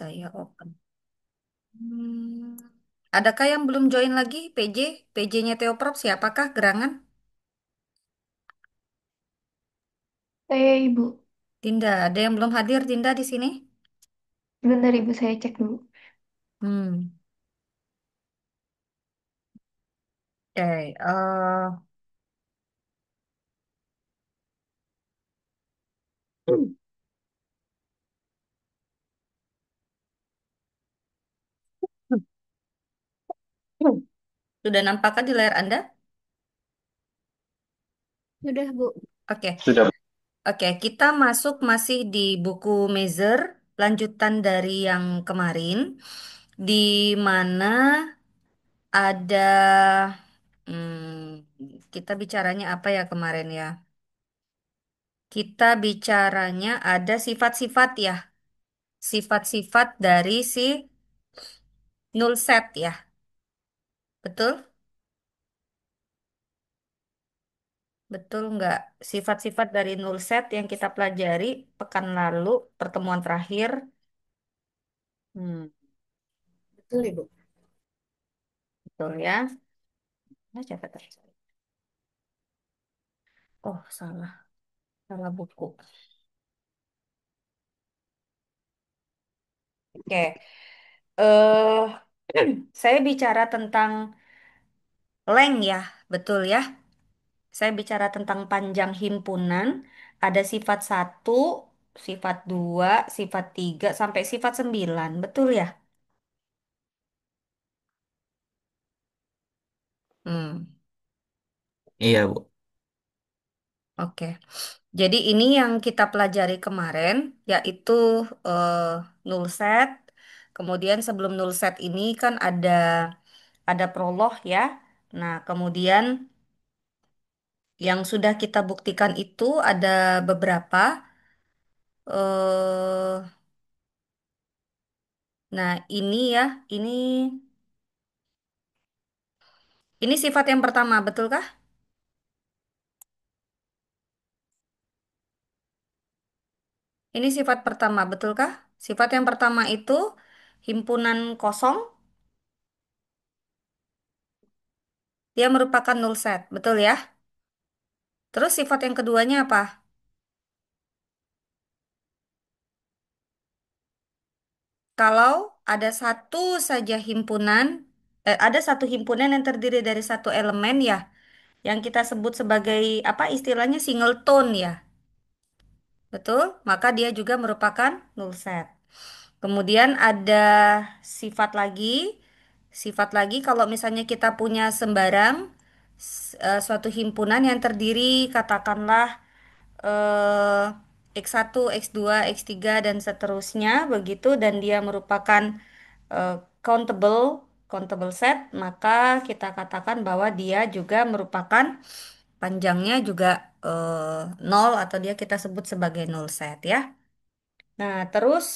Saya open. Hmm, adakah yang belum join lagi PJ? PJ-nya Theoprop siapakah gerangan? Saya Ibu. Tinda, ada yang belum hadir Tinda di sini? Bentar Ibu, saya cek dulu. Hmm, oke. Sudah nampakkah di layar Anda? Sudah, Bu. Oke. Sudah. Oke, kita masuk masih di buku Measure, lanjutan dari yang kemarin, di mana ada, kita bicaranya apa ya kemarin ya? Kita bicaranya ada sifat-sifat ya, sifat-sifat dari si null set ya, betul? Betul nggak? Sifat-sifat dari null set yang kita pelajari pekan lalu, pertemuan terakhir. Hmm, betul Ibu. Betul ya. Nah, coba tes. Oh, salah. Salah buku. Oke. Eh, saya bicara tentang length ya, betul ya. Saya bicara tentang panjang himpunan. Ada sifat satu, sifat 2, sifat 3 sampai sifat 9, betul ya? Hmm, Iya, Bu. oke. Jadi ini yang kita pelajari kemarin, yaitu eh, null set. Kemudian sebelum null set ini kan ada prolog ya. Nah, kemudian yang sudah kita buktikan itu ada beberapa. eh nah, ini ini sifat yang pertama, betulkah? Ini sifat pertama, betulkah? Sifat yang pertama itu himpunan kosong, dia merupakan null set, betul ya? Terus sifat yang keduanya apa? Kalau ada satu saja himpunan, ada satu himpunan yang terdiri dari satu elemen ya, yang kita sebut sebagai apa istilahnya singleton ya, betul? Maka dia juga merupakan null set. Kemudian ada sifat lagi, sifat lagi kalau misalnya kita punya sembarang suatu himpunan yang terdiri katakanlah eh, X1, X2, X3 dan seterusnya begitu dan dia merupakan countable countable set, maka kita katakan bahwa dia juga merupakan panjangnya juga nol atau dia kita sebut sebagai null set ya. Nah, terus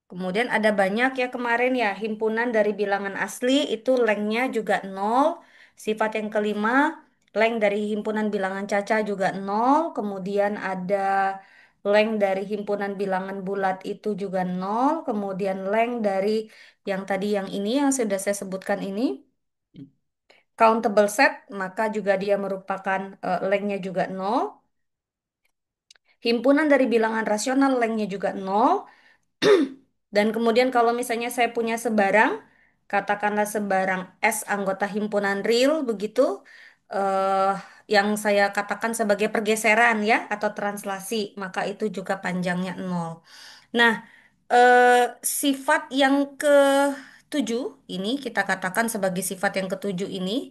kemudian ada banyak ya kemarin ya, himpunan dari bilangan asli itu lengthnya juga nol. Sifat yang kelima, length dari himpunan bilangan caca juga nol. Kemudian ada length dari himpunan bilangan bulat itu juga nol. Kemudian length dari yang tadi yang ini yang sudah saya sebutkan ini, countable set, maka juga dia merupakan lengthnya juga nol. Himpunan dari bilangan rasional lengthnya juga nol. Dan kemudian kalau misalnya saya punya sebarang, katakanlah sebarang S anggota himpunan real begitu, eh, yang saya katakan sebagai pergeseran ya atau translasi, maka itu juga panjangnya nol. Nah, sifat yang ketujuh ini kita katakan sebagai sifat yang ketujuh ini,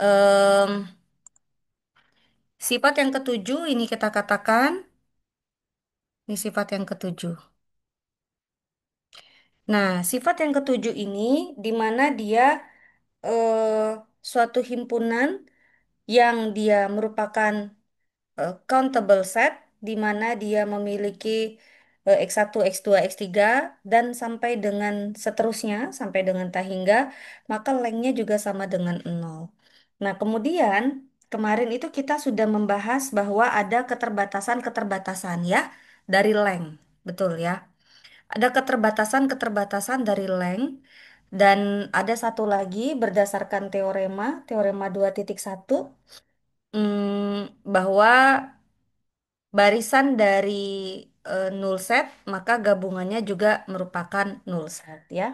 em, sifat yang ketujuh ini kita katakan ini sifat yang ketujuh. Nah, sifat yang ketujuh ini di mana dia suatu himpunan yang dia merupakan countable set di mana dia memiliki X1, X2, X3 dan sampai dengan seterusnya sampai dengan tahingga, maka lengthnya juga sama dengan nol. Nah, kemudian kemarin itu kita sudah membahas bahwa ada keterbatasan-keterbatasan ya dari length. Betul ya. Ada keterbatasan-keterbatasan dari length dan ada satu lagi berdasarkan teorema 2.1 bahwa barisan dari null set maka gabungannya juga merupakan null set ya.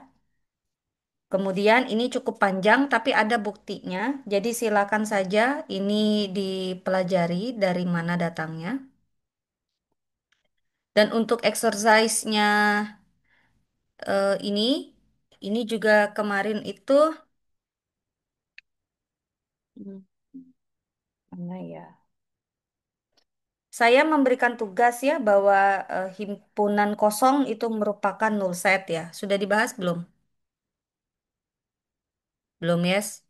Kemudian ini cukup panjang tapi ada buktinya. Jadi silakan saja ini dipelajari dari mana datangnya. Dan untuk exercise-nya ini juga kemarin itu hmm, mana ya? Saya memberikan tugas ya bahwa himpunan kosong itu merupakan null set ya. Sudah dibahas belum? Belum, yes.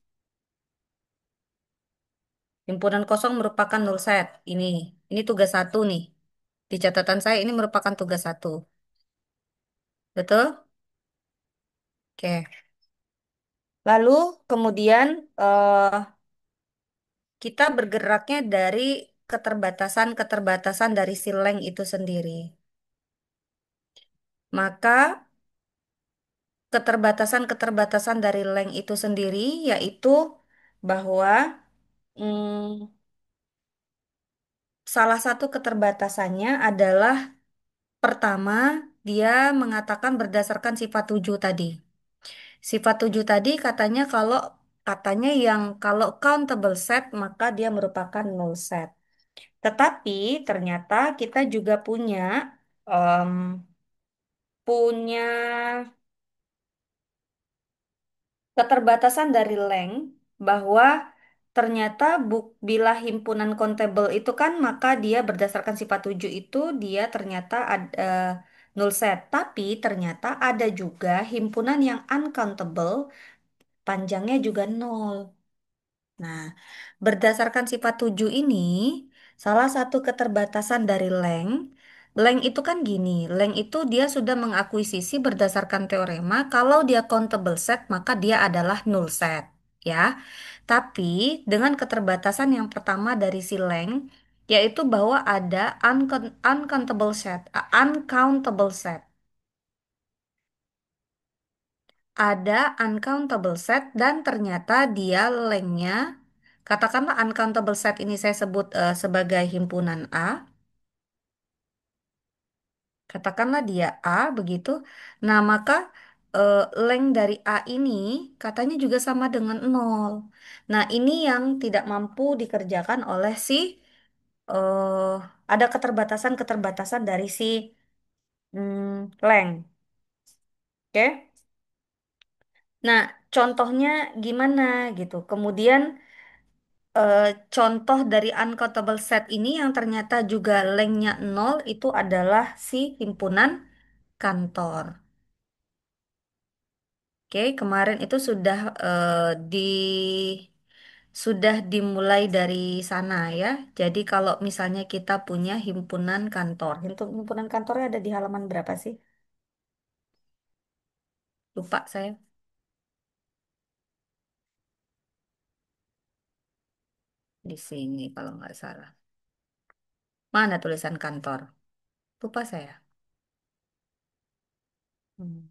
Himpunan kosong merupakan null set. Ini tugas satu nih. Di catatan saya ini merupakan tugas satu. Betul? Oke. Lalu kemudian kita bergeraknya dari keterbatasan-keterbatasan dari si length itu sendiri. Maka keterbatasan-keterbatasan dari length itu sendiri yaitu bahwa salah satu keterbatasannya adalah pertama dia mengatakan berdasarkan sifat tujuh tadi. Sifat tujuh tadi katanya yang kalau countable set maka dia merupakan null set. Tetapi ternyata kita juga em, punya keterbatasan dari length bahwa ternyata bila himpunan countable itu kan maka dia berdasarkan sifat tujuh itu dia ternyata ada null set. Tapi ternyata ada juga himpunan yang uncountable panjangnya juga nol. Nah, berdasarkan sifat tujuh ini, salah satu keterbatasan dari length itu kan gini, length itu dia sudah mengakuisisi berdasarkan teorema, kalau dia countable set, maka dia adalah null set, ya. Tapi dengan keterbatasan yang pertama dari si length, yaitu bahwa ada uncountable set. Ada uncountable set dan ternyata dia lengthnya katakanlah uncountable set ini saya sebut sebagai himpunan A, katakanlah dia A begitu. Nah, maka length dari A ini katanya juga sama dengan nol. Nah, ini yang tidak mampu dikerjakan oleh si eh ada keterbatasan-keterbatasan dari si length. Oke. Nah, contohnya gimana gitu. Kemudian eh, contoh dari uncountable set ini yang ternyata juga lengthnya nol itu adalah si himpunan kantor. Oke, kemarin itu di sudah dimulai dari sana ya. Jadi kalau misalnya kita punya himpunan kantor, himpunan kantornya ada di halaman berapa sih? Lupa saya. Di sini kalau nggak salah. Mana tulisan kantor? Lupa saya. Hmm.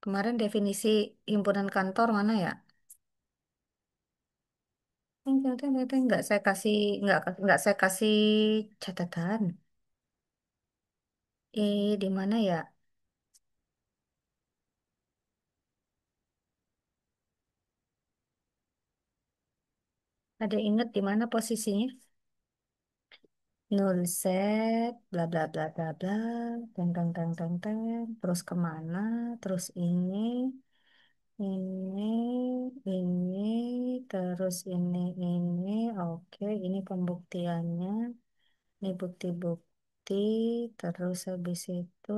Kemarin definisi himpunan kantor mana ya? Nggak saya kasih nggak saya kasih catatan. Di mana ya? Ada inget di mana posisinya? Null set, bla bla bla bla bla, teng teng teng teng teng, terus kemana? Terus ini, terus ini, oke, ini pembuktiannya, ini bukti-bukti, terus habis itu,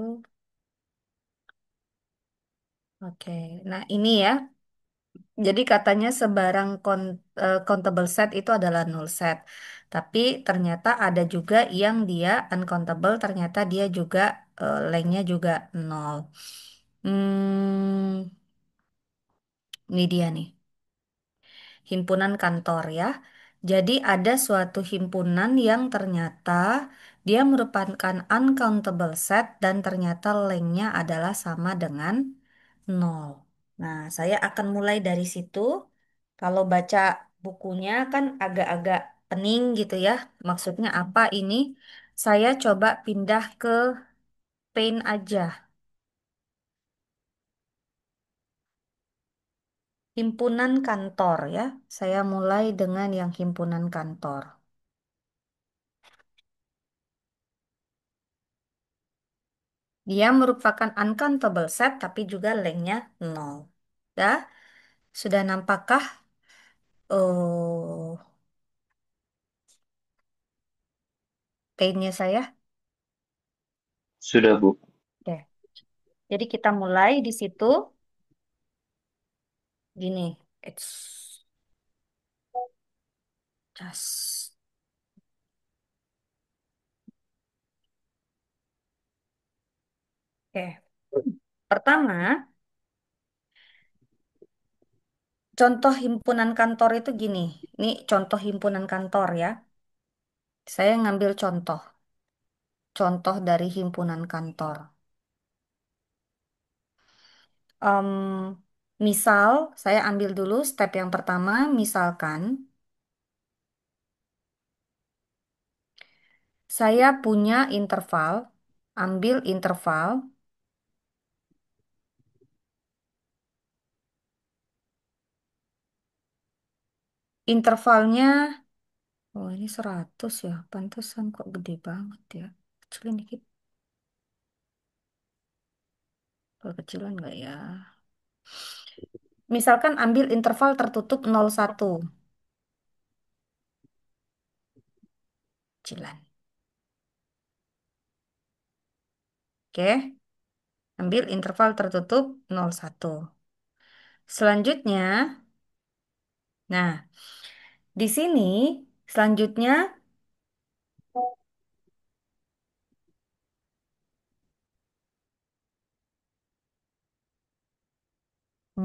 oke, nah ini ya. Jadi katanya sebarang countable set itu adalah null set. Tapi ternyata ada juga yang dia uncountable, ternyata dia juga lengthnya juga nol. Hmm, ini dia nih, himpunan kantor ya. Jadi ada suatu himpunan yang ternyata Dia merupakan uncountable set dan ternyata lengthnya adalah sama dengan nol. Nah, saya akan mulai dari situ. Kalau baca bukunya kan agak-agak pening gitu ya. Maksudnya apa ini? Saya coba pindah ke Paint aja. Himpunan kantor ya. Saya mulai dengan yang himpunan kantor. Dia merupakan uncountable set tapi juga lengthnya nol. Ya, sudah nampakkah oh, paintnya saya? Sudah, Bu. Oke. Jadi kita mulai di situ. Gini. Just. Oke. Pertama, contoh himpunan kantor itu gini. Ini contoh himpunan kantor ya. Saya ngambil contoh. Contoh dari himpunan kantor. Em, misal, saya ambil dulu step yang pertama. Misalkan, saya punya interval. Ambil interval. Intervalnya, oh ini 100 ya. Pantesan kok gede banget ya. Kecilin dikit. Kalau kecilan nggak ya? Misalkan ambil interval tertutup 0,1. Kecilan. Oke. Ambil interval tertutup 0,1. Selanjutnya, nah, di sini selanjutnya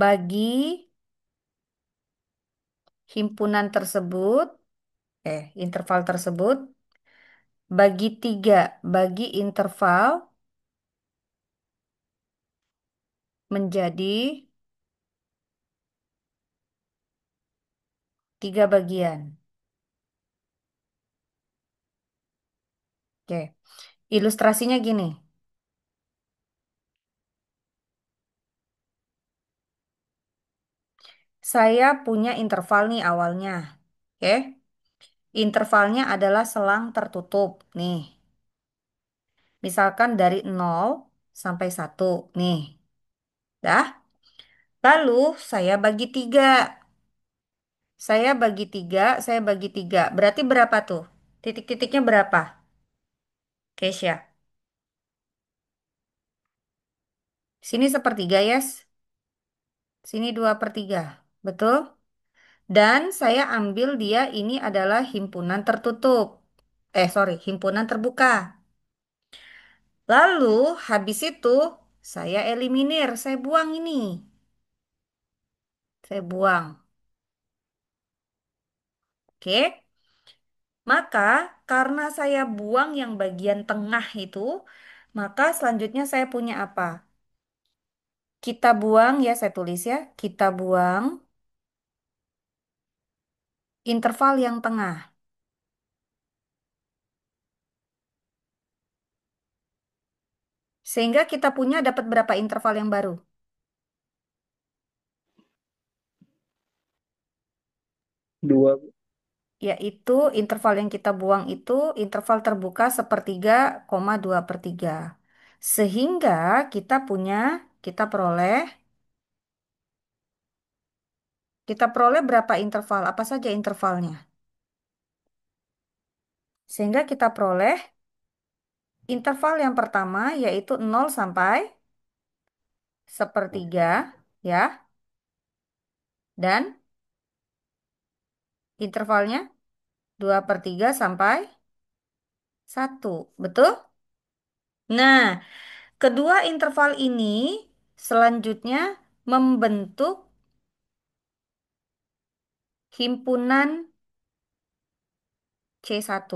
bagi himpunan tersebut, interval tersebut, bagi 3, bagi interval menjadi 3 bagian. Oke, ilustrasinya gini. Saya punya interval nih awalnya. Oke, intervalnya adalah selang tertutup. Nih, misalkan dari 0 sampai 1. Nih, dah. Lalu saya bagi 3. Saya bagi tiga. Berarti berapa tuh? Titik-titiknya berapa? Keisha. Sini sepertiga, yes. Sini 2/3. Betul? Dan saya ambil dia ini adalah himpunan tertutup. Sorry, himpunan terbuka. Lalu habis itu saya eliminir, saya buang ini. Saya buang. Oke. Maka karena saya buang yang bagian tengah itu, maka selanjutnya saya punya apa? Kita buang ya, saya tulis ya. Kita buang interval yang tengah. Sehingga kita punya dapat berapa interval yang baru? Dua. Yaitu interval yang kita buang itu interval terbuka 1/3, 2/3. Sehingga kita punya, kita peroleh, kita peroleh berapa interval? Apa saja intervalnya? Sehingga kita peroleh interval yang pertama yaitu 0 sampai 1/3 ya. Dan intervalnya 2/3 sampai 1. Betul? Nah, kedua interval ini selanjutnya membentuk himpunan C1.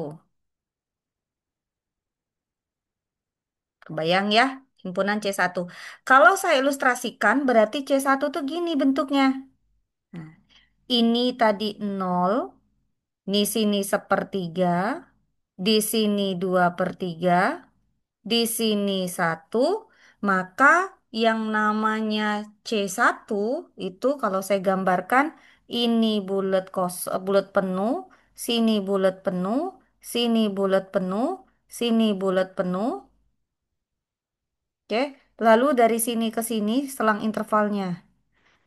Kebayang ya, himpunan C1. Kalau saya ilustrasikan, berarti C1 tuh gini bentuknya. Nah, ini tadi nol, di sini sepertiga, di sini 2/3, di sini satu, maka yang namanya C1 itu kalau saya gambarkan, ini bulat bulat penuh, sini bulat penuh, sini bulat penuh, sini bulat penuh. Oke, lalu dari sini ke sini selang intervalnya.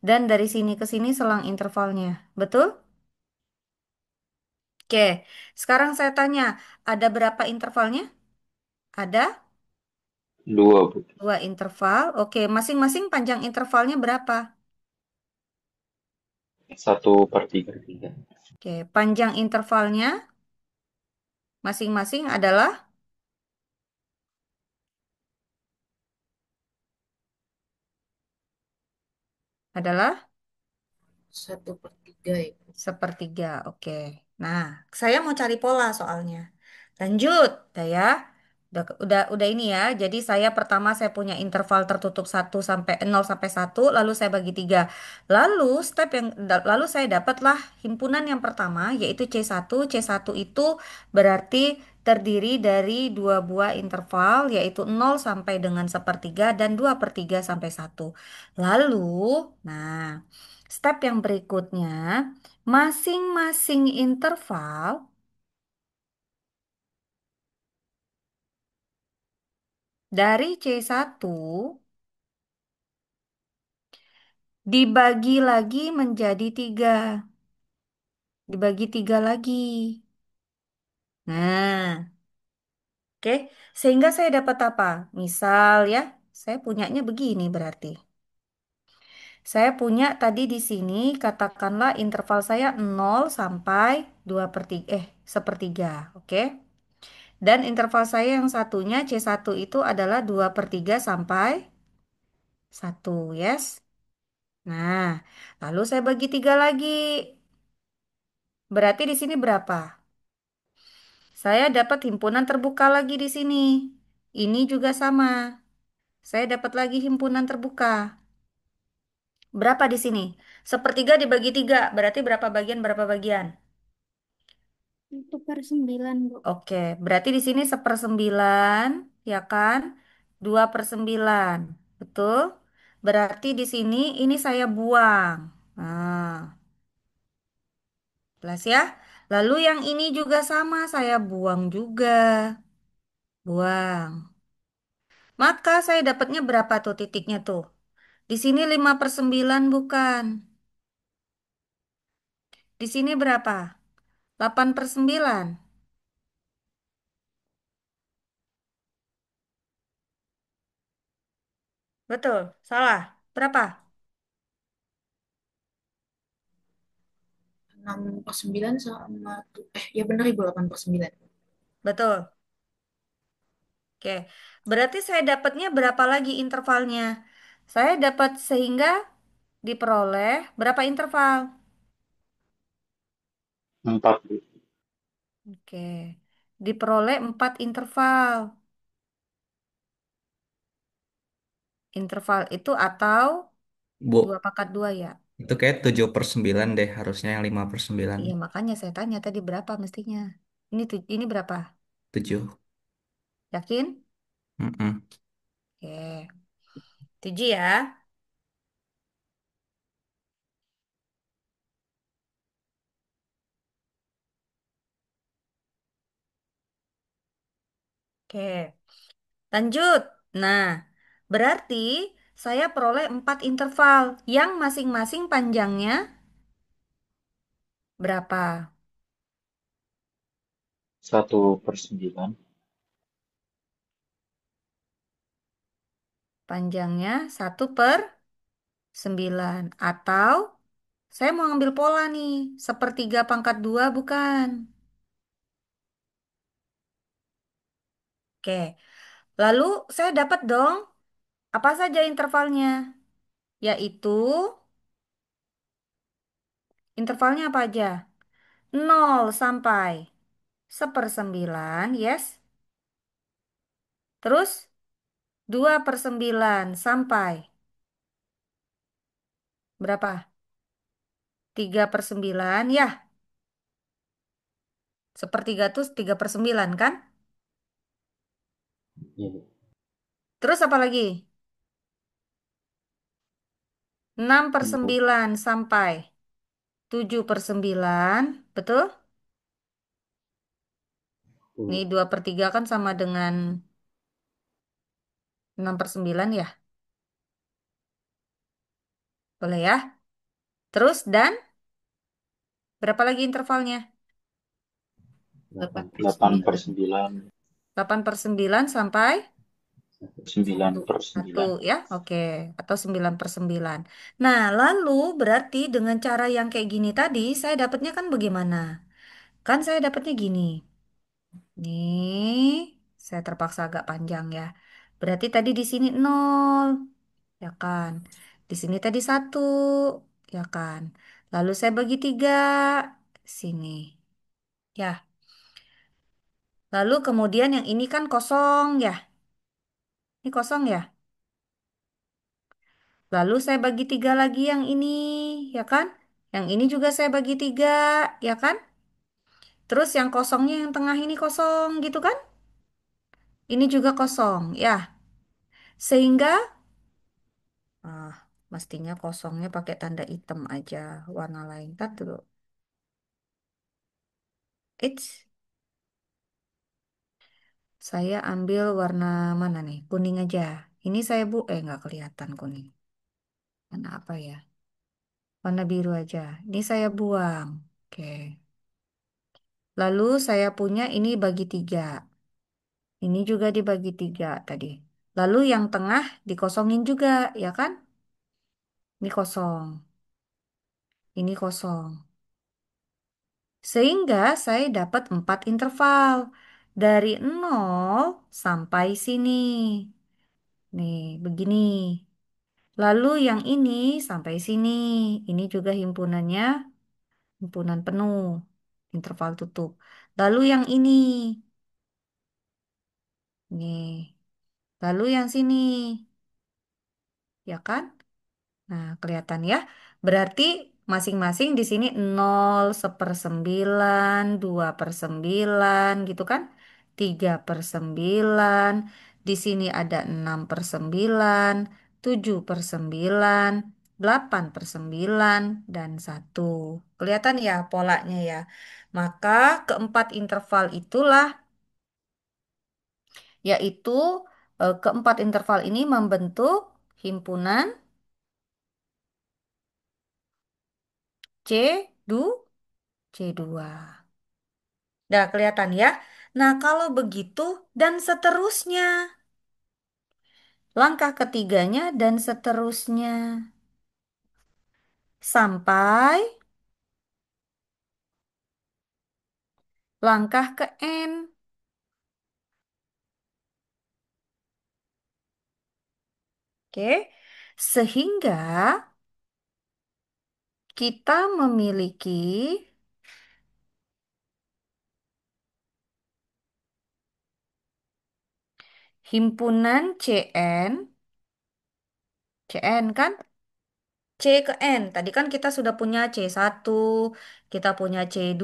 Dan dari sini ke sini selang intervalnya. Betul? Oke, sekarang saya tanya, ada berapa intervalnya? Ada Dua, Bu. dua interval. Oke, masing-masing panjang intervalnya berapa? 1/3. Oke, panjang intervalnya masing-masing adalah 1/3 ya. sepertiga. Oke. Nah, saya mau cari pola soalnya. Lanjut, dah ya. Udah ini ya. Jadi saya punya interval tertutup 0 sampai 1, lalu saya bagi 3. Lalu saya dapatlah himpunan yang pertama yaitu C1. C1 itu berarti terdiri dari dua buah interval yaitu 0 sampai dengan 1/3 dan 2/3 sampai 1. Lalu, nah, step yang berikutnya, masing-masing interval dari C1 dibagi lagi menjadi 3. Dibagi 3 lagi. Nah, oke. Sehingga saya dapat apa? Misal ya, saya punyanya begini berarti. Saya punya tadi di sini, katakanlah interval saya 0 sampai 1/3, oke? Dan interval saya yang satunya C1 itu adalah 2/3 sampai 1, yes? Nah, lalu saya bagi 3 lagi. Berarti di sini berapa? Saya dapat himpunan terbuka lagi di sini. Ini juga sama. Saya dapat lagi himpunan terbuka. Berapa di sini? Sepertiga dibagi 3. Berarti berapa bagian, berapa bagian? 1/9, Bu. Oke, berarti di sini 1/9, ya kan? 2/9. Betul? Berarti di sini ini saya buang. Nah, jelas ya? Lalu yang ini juga sama, saya buang juga. Buang. Maka saya dapatnya berapa tuh titiknya tuh? Di sini 5/9 bukan? Di sini berapa? 8/9. Betul? Salah? Berapa? 6/9 sama ya bener Ibu 8/9. Betul. Oke. Berarti saya dapatnya berapa lagi intervalnya? Saya dapat sehingga diperoleh berapa interval? 4, Bu. Oke. Diperoleh 4 interval. Interval itu atau dua Bu, pangkat 2 ya? itu kayak 7/9 deh, harusnya yang 5/9. Iya, makanya saya tanya tadi berapa mestinya. Ini berapa? 7. Yakin? Mm-mm. Oke. 7 ya. Oke. Lanjut. Nah, berarti saya peroleh 4 interval yang masing-masing panjangnya berapa? 1/9. Panjangnya 1/9. Atau saya mau ambil pola nih. 1/3 pangkat 2 bukan? Oke. Lalu saya dapat dong apa saja intervalnya? Yaitu intervalnya apa aja? 0 sampai 1/9, yes. Terus 2/9 sampai berapa? 3/9 ya. Sepertiga tuh 3/9 kan? Iya, Bu. Terus apa lagi? enam per 4. sembilan sampai 7/9. Betul? Nih 2/3 kan sama dengan 6/9 ya? Boleh ya? Terus dan berapa lagi intervalnya? 8 per 8 per 9. 9. 8/9 sampai 9 1. per satu 9. ya? Oke. Atau 9/9. Nah, lalu berarti dengan cara yang kayak gini tadi, saya dapatnya kan bagaimana? Kan saya dapatnya gini. Nih, saya terpaksa agak panjang ya. Berarti tadi di sini 0, ya kan? Di sini tadi 1, ya kan? Lalu saya bagi 3, sini. Ya, lalu kemudian yang ini kan kosong ya. Ini kosong ya. Lalu saya bagi 3 lagi yang ini, ya kan? Yang ini juga saya bagi 3, ya kan? Terus yang kosongnya yang tengah ini kosong gitu kan? Ini juga kosong, ya. Sehingga ah, mestinya kosongnya pakai tanda hitam aja, warna lain. Tar dulu. It's, saya ambil warna mana nih? Kuning aja. Ini saya nggak kelihatan kuning. Warna apa ya? Warna biru aja. Ini saya buang. Oke. Lalu saya punya ini bagi 3. Ini juga dibagi 3 tadi. Lalu yang tengah dikosongin juga, ya kan? Ini kosong. Ini kosong. Sehingga saya dapat 4 interval. Dari 0 sampai sini. Nih, begini. Lalu yang ini sampai sini. Ini juga himpunannya, himpunan penuh. Interval tutup. Lalu yang ini. Nih. Lalu yang sini. Ya kan? Nah, kelihatan ya. Berarti masing-masing di sini 0/9, 2/9 gitu kan. 3/9. Di sini ada 6/9, 7/9, 8/9, dan 1. Kelihatan ya polanya ya. Maka keempat interval itulah, yaitu keempat interval ini membentuk himpunan C2 C2. Nah, kelihatan ya. Nah, kalau begitu dan seterusnya. Langkah ketiganya dan seterusnya. Sampai langkah ke N. Oke. Sehingga kita memiliki himpunan CN kan? C ke N. Tadi kan kita sudah punya C1, kita punya C2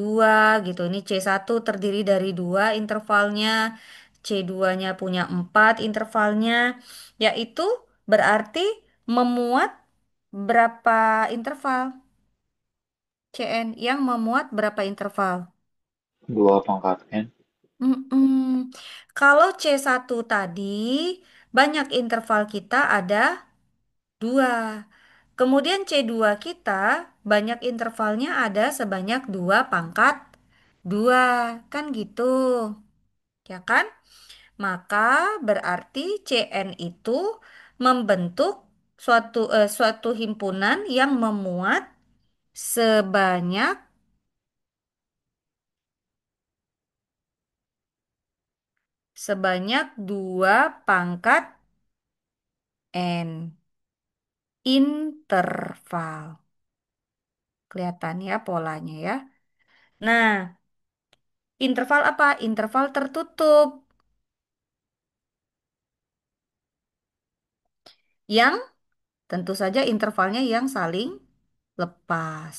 gitu. Ini C1 terdiri dari 2 intervalnya, C2-nya punya 4 intervalnya, yaitu berarti memuat berapa interval? CN yang memuat berapa interval? 2 pangkat N. Mm-mm. Kalau C1 tadi banyak interval kita ada 2. Kemudian C2 kita banyak intervalnya ada sebanyak 2 pangkat 2. Kan gitu. Ya kan? Maka berarti CN itu membentuk suatu himpunan yang memuat sebanyak sebanyak 2 pangkat N interval. Kelihatan ya polanya ya. Nah, interval apa? Interval tertutup. Yang tentu saja intervalnya yang saling lepas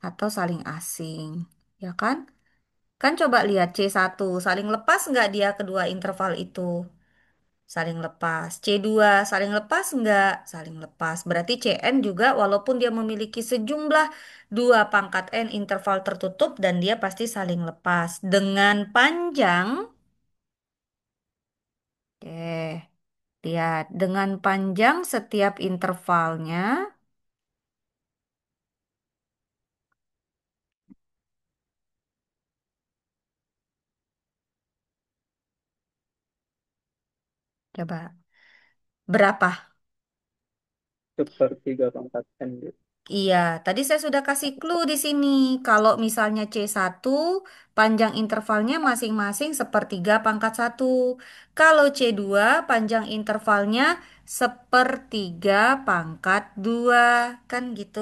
atau saling asing. Ya kan? Kan coba lihat C1, saling lepas nggak dia kedua interval itu? Saling lepas. C2 saling lepas nggak? Saling lepas. Berarti Cn juga walaupun dia memiliki sejumlah 2 pangkat n interval tertutup dan dia pasti saling lepas. Dengan panjang, oke, lihat. Dengan panjang setiap intervalnya, coba berapa? Sepertiga pangkat N gitu. Iya, tadi saya sudah kasih clue di sini. Kalau misalnya C1, panjang intervalnya masing-masing sepertiga pangkat satu. Kalau C2, panjang intervalnya sepertiga pangkat 2. Kan gitu.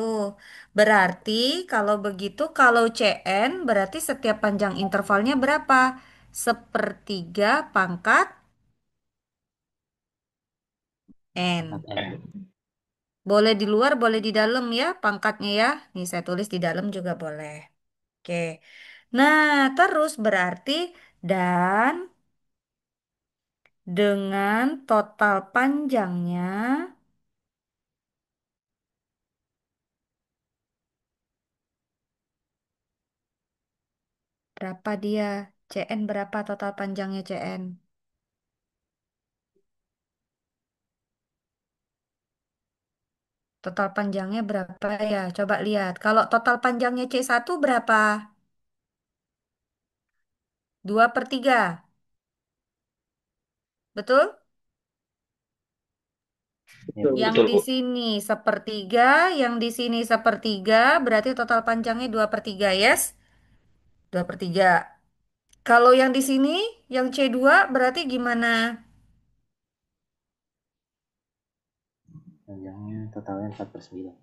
Berarti kalau begitu, kalau Cn berarti setiap panjang intervalnya berapa? Sepertiga pangkat Pangkat N. N. Boleh di luar, boleh di dalam ya pangkatnya ya. Nih saya tulis di dalam juga boleh. Oke. Nah, terus berarti dan dengan total panjangnya berapa dia? CN berapa total panjangnya CN? Total panjangnya berapa ya? Coba lihat. Kalau total panjangnya C1 berapa? 2/3. Betul? Ya, Betul. Yang betul, di Bu. sini sepertiga, yang di sini sepertiga, berarti total panjangnya 2/3, yes? 2/3. Kalau yang di sini, yang C2 berarti gimana? Panjangnya totalnya 4/9.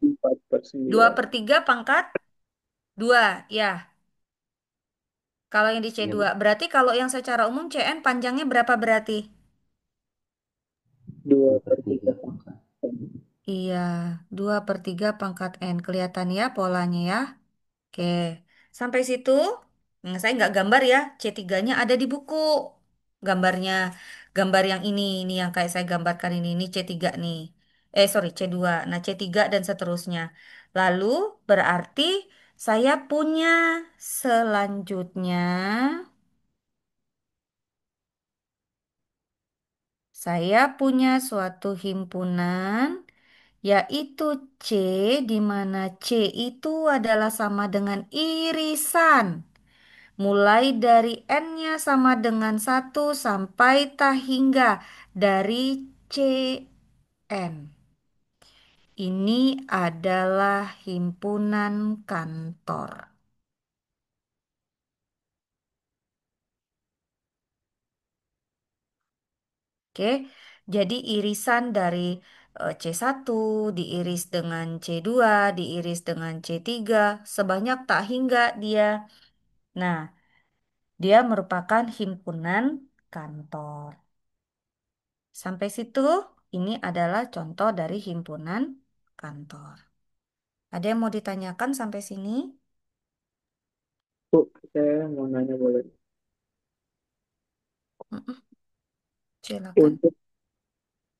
2 4/9. per 3 pangkat 2, ya. Kalau yang di Iya, C2, Bu. berarti kalau yang secara umum CN panjangnya berapa berarti? Dua dua per per tiga tiga pangkat. pangkat N. Iya, 2 per 3 pangkat N. Kelihatan ya polanya ya. Oke, sampai situ. Saya nggak gambar ya, C3-nya ada di buku. Gambarnya, gambar yang ini yang kayak saya gambarkan ini C3 nih. Sorry, C2. Nah, C3 dan seterusnya. Lalu berarti saya punya selanjutnya, saya punya suatu himpunan yaitu C, di mana C itu adalah sama dengan irisan. Mulai dari N-nya sama dengan 1 sampai tak hingga dari CN. Ini adalah himpunan kantor. Oke, jadi irisan dari C1 diiris dengan C2, diiris dengan C3, sebanyak tak hingga dia. Nah, dia merupakan himpunan kantor. Sampai situ, ini adalah contoh dari himpunan kantor. Ada yang mau ditanyakan sampai sini? Bu, saya mau nanya boleh. Mm-mm, silakan. Untuk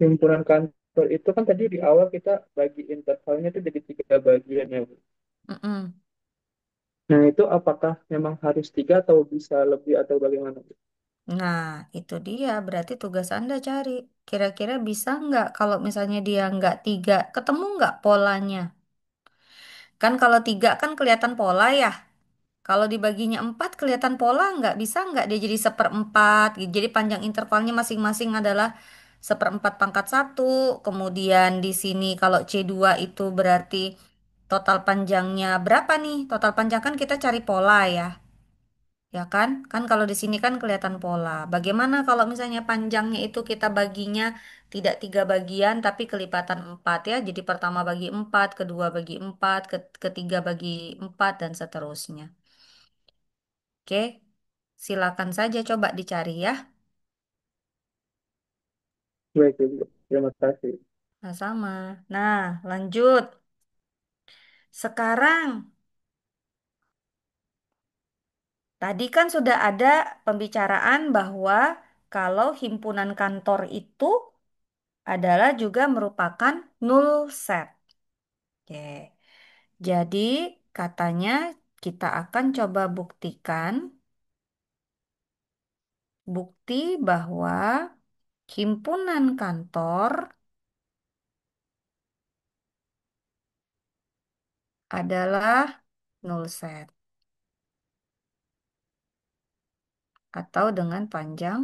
himpunan kantor itu kan tadi di awal kita bagi intervalnya itu jadi tiga bagian ya, Bu. Mm-mm. Nah, itu apakah memang harus tiga atau bisa lebih atau bagaimana, Bu? Nah, itu dia. Berarti tugas Anda cari. Kira-kira bisa nggak kalau misalnya dia nggak tiga, ketemu nggak polanya? Kan kalau tiga kan kelihatan pola ya. Kalau dibaginya 4 kelihatan pola nggak bisa nggak dia jadi seperempat gitu. Jadi panjang intervalnya masing-masing adalah seperempat pangkat satu. Kemudian di sini kalau C2 itu berarti total panjangnya berapa nih? Total panjang kan kita cari pola ya. Ya kan? Kan kalau di sini kan kelihatan pola. Bagaimana kalau misalnya panjangnya itu kita baginya tidak 3 bagian tapi kelipatan 4 ya. Jadi pertama bagi 4, kedua bagi 4, ketiga bagi 4 dan seterusnya. Oke, silakan saja coba dicari ya. Baik, Bu. Terima kasih. Nah, sama. Nah, lanjut. Sekarang, tadi kan sudah ada pembicaraan bahwa kalau himpunan kantor itu adalah juga merupakan null set. Oke. Jadi, katanya kita akan coba buktikan bukti bahwa himpunan kantor adalah null set atau dengan panjang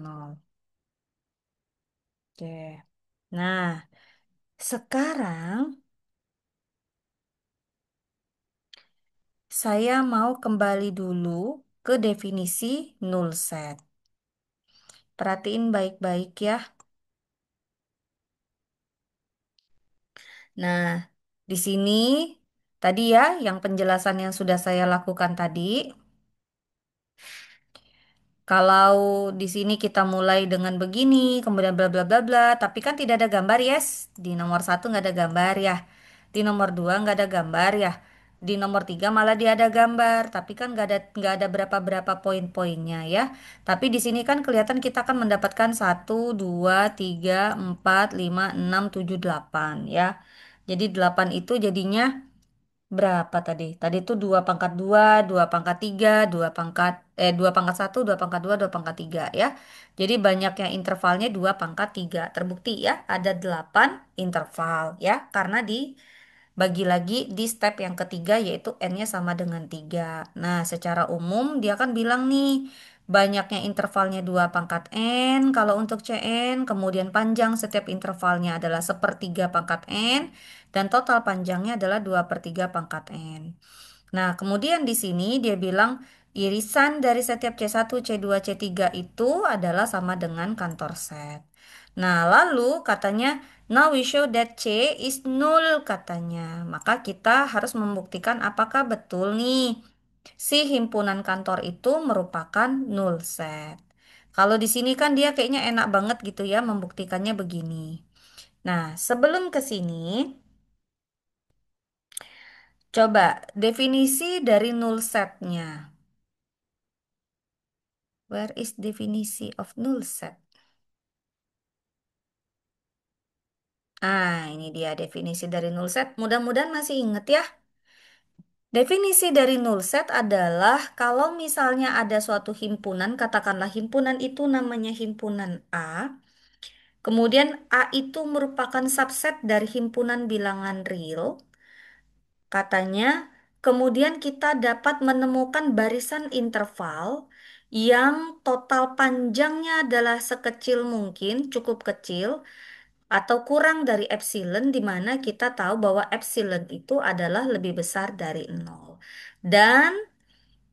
nol. Oke. Nah, sekarang saya mau kembali dulu ke definisi null set. Perhatiin baik-baik ya. Nah, di sini tadi ya yang penjelasan yang sudah saya lakukan tadi. Kalau di sini kita mulai dengan begini, kemudian bla bla bla bla, tapi kan tidak ada gambar, yes. Di nomor satu nggak ada gambar ya. Di nomor dua nggak ada gambar ya. Di nomor tiga malah dia ada gambar, tapi kan nggak ada berapa poin-poinnya ya. Tapi di sini kan kelihatan kita akan mendapatkan satu, dua, tiga, empat, lima, enam, tujuh, delapan ya. Jadi 8 itu jadinya berapa tadi? Tadi itu 2 pangkat 2, 2 pangkat 3, 2 pangkat 1, 2 pangkat 2, 2 pangkat 3 ya. Jadi banyaknya intervalnya 2 pangkat 3. Terbukti ya, ada 8 interval ya. Karena dibagi lagi di step yang ketiga yaitu n-nya sama dengan 3. Nah, secara umum dia kan bilang nih, banyaknya intervalnya 2 pangkat n kalau untuk Cn, kemudian panjang setiap intervalnya adalah sepertiga pangkat n, dan total panjangnya adalah 2/3 pangkat n. Nah, kemudian di sini dia bilang irisan dari setiap C1, C2, C3 itu adalah sama dengan kantor set. Nah, lalu katanya now we show that C is null katanya. Maka kita harus membuktikan apakah betul nih si himpunan kantor itu merupakan null set. Kalau di sini kan dia kayaknya enak banget gitu ya membuktikannya begini. Nah, sebelum ke sini coba definisi dari null setnya. Where is definisi of null set? Ah, ini dia definisi dari null set. Mudah-mudahan masih inget ya. Definisi dari null set adalah kalau misalnya ada suatu himpunan, katakanlah himpunan itu namanya himpunan A, kemudian A itu merupakan subset dari himpunan bilangan real, katanya, kemudian kita dapat menemukan barisan interval yang total panjangnya adalah sekecil mungkin, cukup kecil, atau kurang dari epsilon, di mana kita tahu bahwa epsilon itu adalah lebih besar dari nol. Dan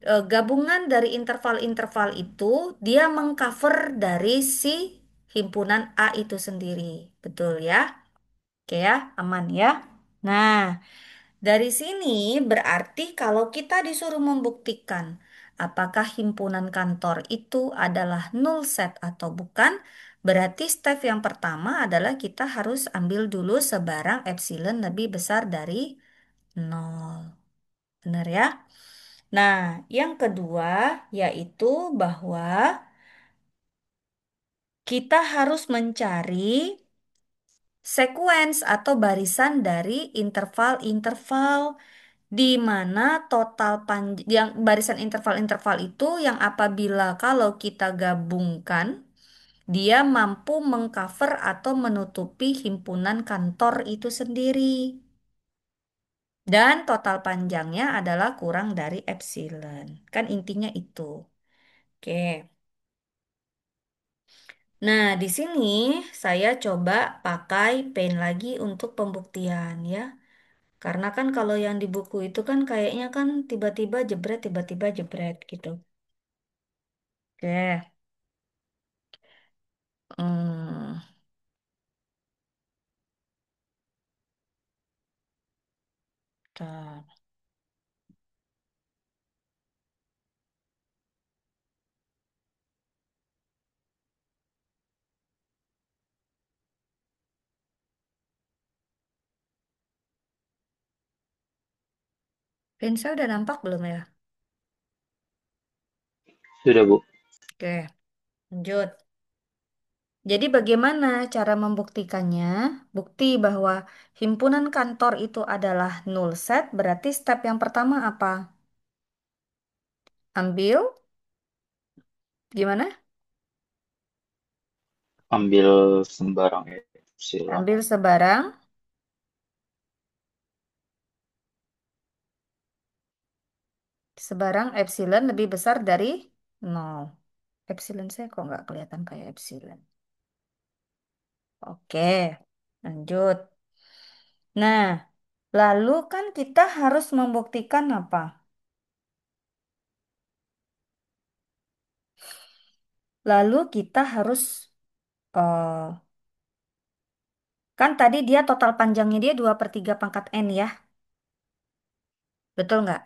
gabungan dari interval-interval itu dia mengcover dari si himpunan A itu sendiri. Betul ya? Oke ya, aman ya. Nah, dari sini berarti kalau kita disuruh membuktikan apakah himpunan kantor itu adalah null set atau bukan, berarti step yang pertama adalah kita harus ambil dulu sebarang epsilon lebih besar dari nol. Benar ya? Nah, yang kedua yaitu bahwa kita harus mencari sequence atau barisan dari interval-interval di mana total panjang yang barisan interval-interval itu yang apabila kalau kita gabungkan dia mampu mengcover atau menutupi himpunan kantor itu sendiri dan total panjangnya adalah kurang dari epsilon. Kan intinya itu. Oke. Nah, di sini saya coba pakai pen lagi untuk pembuktian ya. Karena kan kalau yang di buku itu kan kayaknya kan tiba-tiba jebret gitu. Oke. Hmm, bentar. Lensa udah nampak belum ya? Sudah, Bu. Oke, lanjut. Jadi bagaimana cara membuktikannya? Bukti bahwa himpunan kantor itu adalah null set, berarti step yang pertama apa? Ambil, gimana? Ambil sembarang epsilon. Ambil sebarang, sebarang epsilon lebih besar dari nol. Epsilon saya kok nggak kelihatan kayak epsilon. Oke, lanjut. Nah, lalu kan kita harus membuktikan apa? Lalu kita harus, eh, kan tadi dia total panjangnya dia 2/3 pangkat N ya. Betul nggak?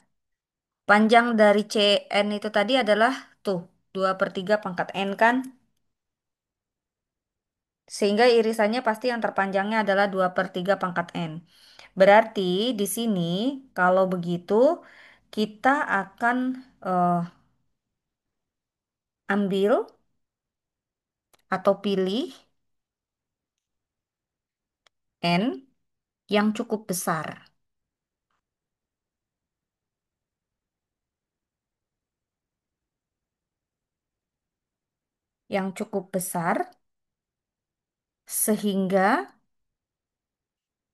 Panjang dari CN itu tadi adalah tuh 2/3 pangkat N kan? Sehingga irisannya pasti yang terpanjangnya adalah 2/3 pangkat N. Berarti di sini kalau begitu kita akan eh, ambil atau pilih N yang cukup besar. Yang cukup besar sehingga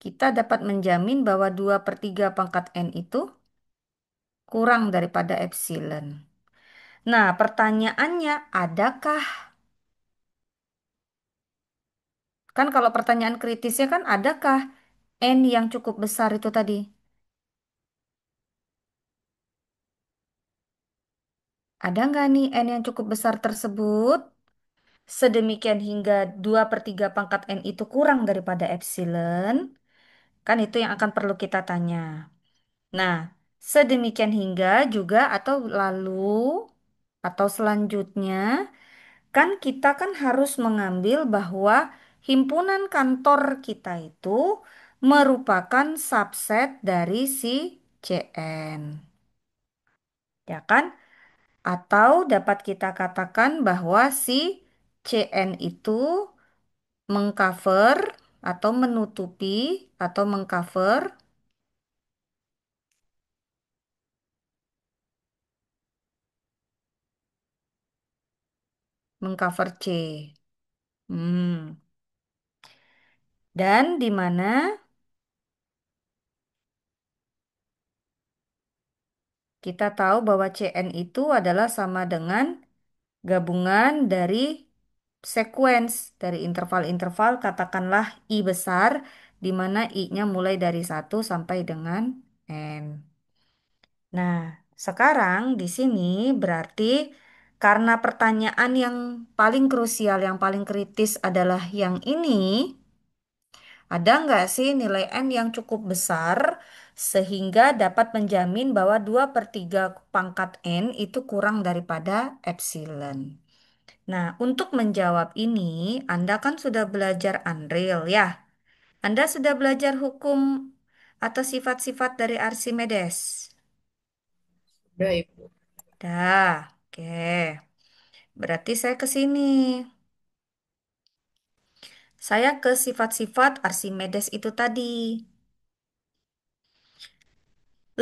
kita dapat menjamin bahwa 2/3 pangkat N itu kurang daripada epsilon. Nah, pertanyaannya, adakah? Kan kalau pertanyaan kritisnya kan adakah N yang cukup besar itu tadi? Ada nggak nih N yang cukup besar tersebut? Sedemikian hingga 2/3 pangkat N itu kurang daripada epsilon. Kan itu yang akan perlu kita tanya. Nah, sedemikian hingga juga atau lalu atau selanjutnya kan kita kan harus mengambil bahwa himpunan kantor kita itu merupakan subset dari si CN. Ya kan? Atau dapat kita katakan bahwa si CN itu mengcover atau menutupi atau mengcover C. Hmm. Dan di mana kita tahu bahwa CN itu adalah sama dengan gabungan dari sequence dari interval-interval katakanlah I besar di mana I-nya mulai dari 1 sampai dengan N. Nah, sekarang di sini berarti karena pertanyaan yang paling krusial, yang paling kritis adalah yang ini, ada nggak sih nilai N yang cukup besar sehingga dapat menjamin bahwa 2/3 pangkat N itu kurang daripada epsilon? Nah, untuk menjawab ini, Anda kan sudah belajar Unreal ya. Anda sudah belajar hukum atau sifat-sifat dari Archimedes. Udah, Ibu. Dah, oke. Berarti saya ke sini. Saya ke sifat-sifat Archimedes itu tadi.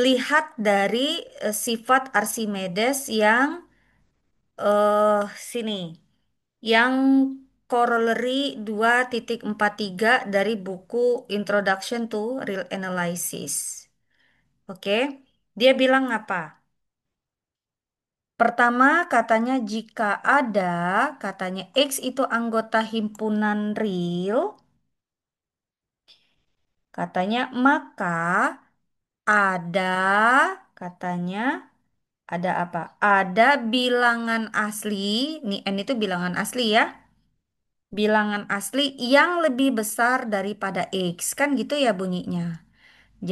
Lihat dari sifat Archimedes yang sini. Yang corollary 2.43 dari buku Introduction to Real Analysis. Oke. Dia bilang apa? Pertama, katanya jika ada, katanya X itu anggota himpunan real, katanya maka ada, katanya ada apa? Ada bilangan asli, nih N itu bilangan asli ya, bilangan asli yang lebih besar daripada X, kan gitu ya bunyinya.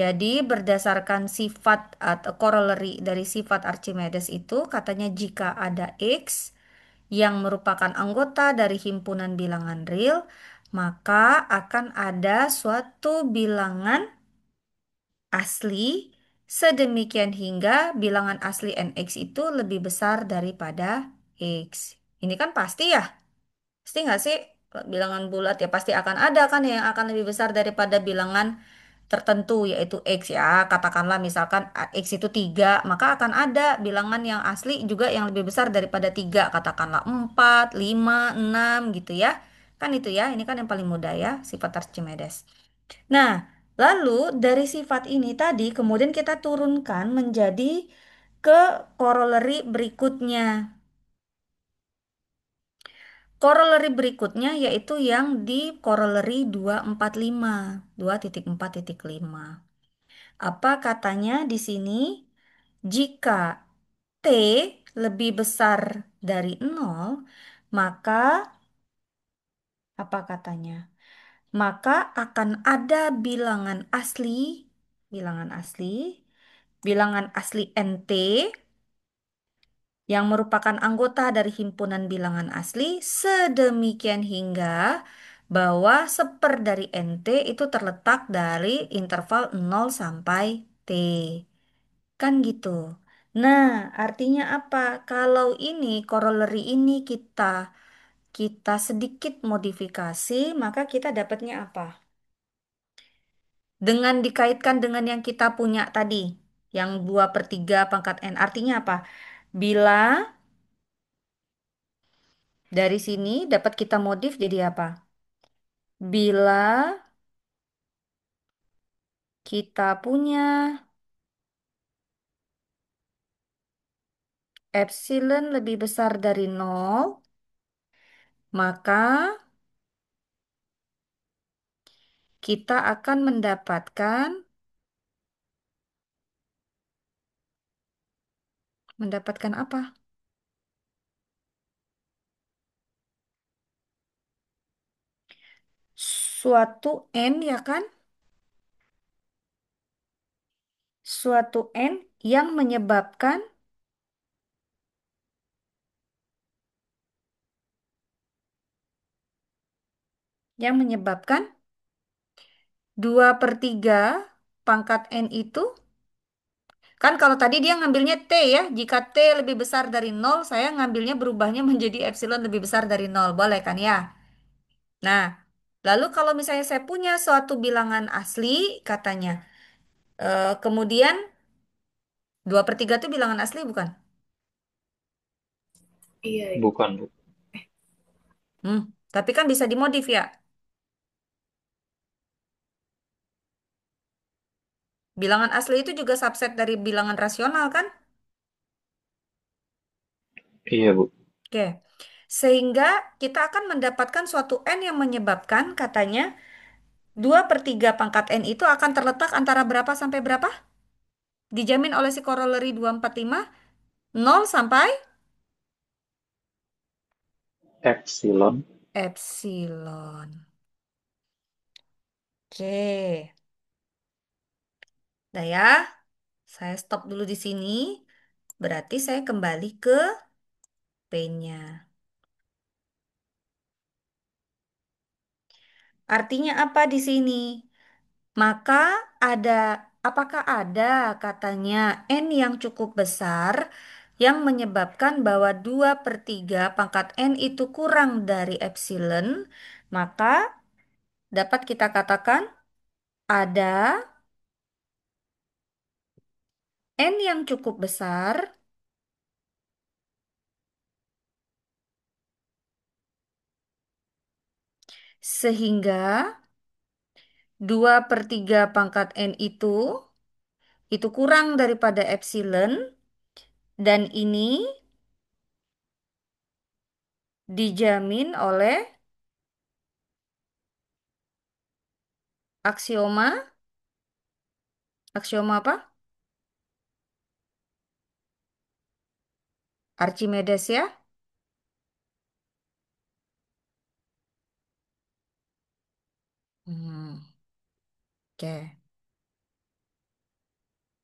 Jadi berdasarkan sifat atau corollary dari sifat Archimedes itu, katanya jika ada X, yang merupakan anggota dari himpunan bilangan real, maka akan ada suatu bilangan asli sedemikian hingga bilangan asli nx itu lebih besar daripada x. Ini kan pasti ya? Pasti nggak sih? Bilangan bulat ya pasti akan ada kan yang akan lebih besar daripada bilangan tertentu yaitu x ya. Katakanlah misalkan x itu 3 maka akan ada bilangan yang asli juga yang lebih besar daripada 3. Katakanlah 4, 5, 6 gitu ya. Kan itu ya, ini kan yang paling mudah ya, sifat Archimedes. Nah, lalu dari sifat ini tadi kemudian kita turunkan menjadi ke corollary berikutnya. Corollary berikutnya yaitu yang di corollary 245, 2.4.5. Apa katanya di sini? Jika T lebih besar dari 0, maka apa katanya? Maka akan ada bilangan asli, bilangan asli NT yang merupakan anggota dari himpunan bilangan asli sedemikian hingga bahwa seper dari NT itu terletak dari interval 0 sampai T. Kan gitu. Nah, artinya apa? Kalau ini corollary ini kita sedikit modifikasi, maka kita dapatnya apa? Dengan dikaitkan dengan yang kita punya tadi, yang 2/3 pangkat N. Artinya apa? Bila dari sini dapat kita modif jadi apa? Bila kita punya epsilon lebih besar dari 0, maka kita akan mendapatkan apa? Suatu N ya kan? Suatu N yang menyebabkan 2/3 pangkat N itu kan kalau tadi dia ngambilnya T ya, jika T lebih besar dari 0, saya ngambilnya berubahnya menjadi epsilon lebih besar dari 0, boleh kan ya? Nah, lalu kalau misalnya saya punya suatu bilangan asli, katanya, kemudian 2/3 itu bilangan asli bukan? Iya, iya. Bukan, Bu. Hmm, tapi kan bisa dimodif ya. Bilangan asli itu juga subset dari bilangan rasional kan? Iya, Bu. Oke. Sehingga kita akan mendapatkan suatu N yang menyebabkan katanya 2/3 pangkat N itu akan terletak antara berapa sampai berapa? Dijamin oleh si corollary 245, 0 sampai Epsilon. epsilon. Oke. Nah ya, saya stop dulu di sini. Berarti saya kembali ke P-nya. Artinya apa di sini? Maka ada, apakah ada katanya N yang cukup besar yang menyebabkan bahwa 2/3 pangkat N itu kurang dari epsilon, maka dapat kita katakan ada N yang cukup besar sehingga 2/3 pangkat N itu kurang daripada epsilon dan ini dijamin oleh aksioma, aksioma apa? Archimedes ya. Hmm, oke,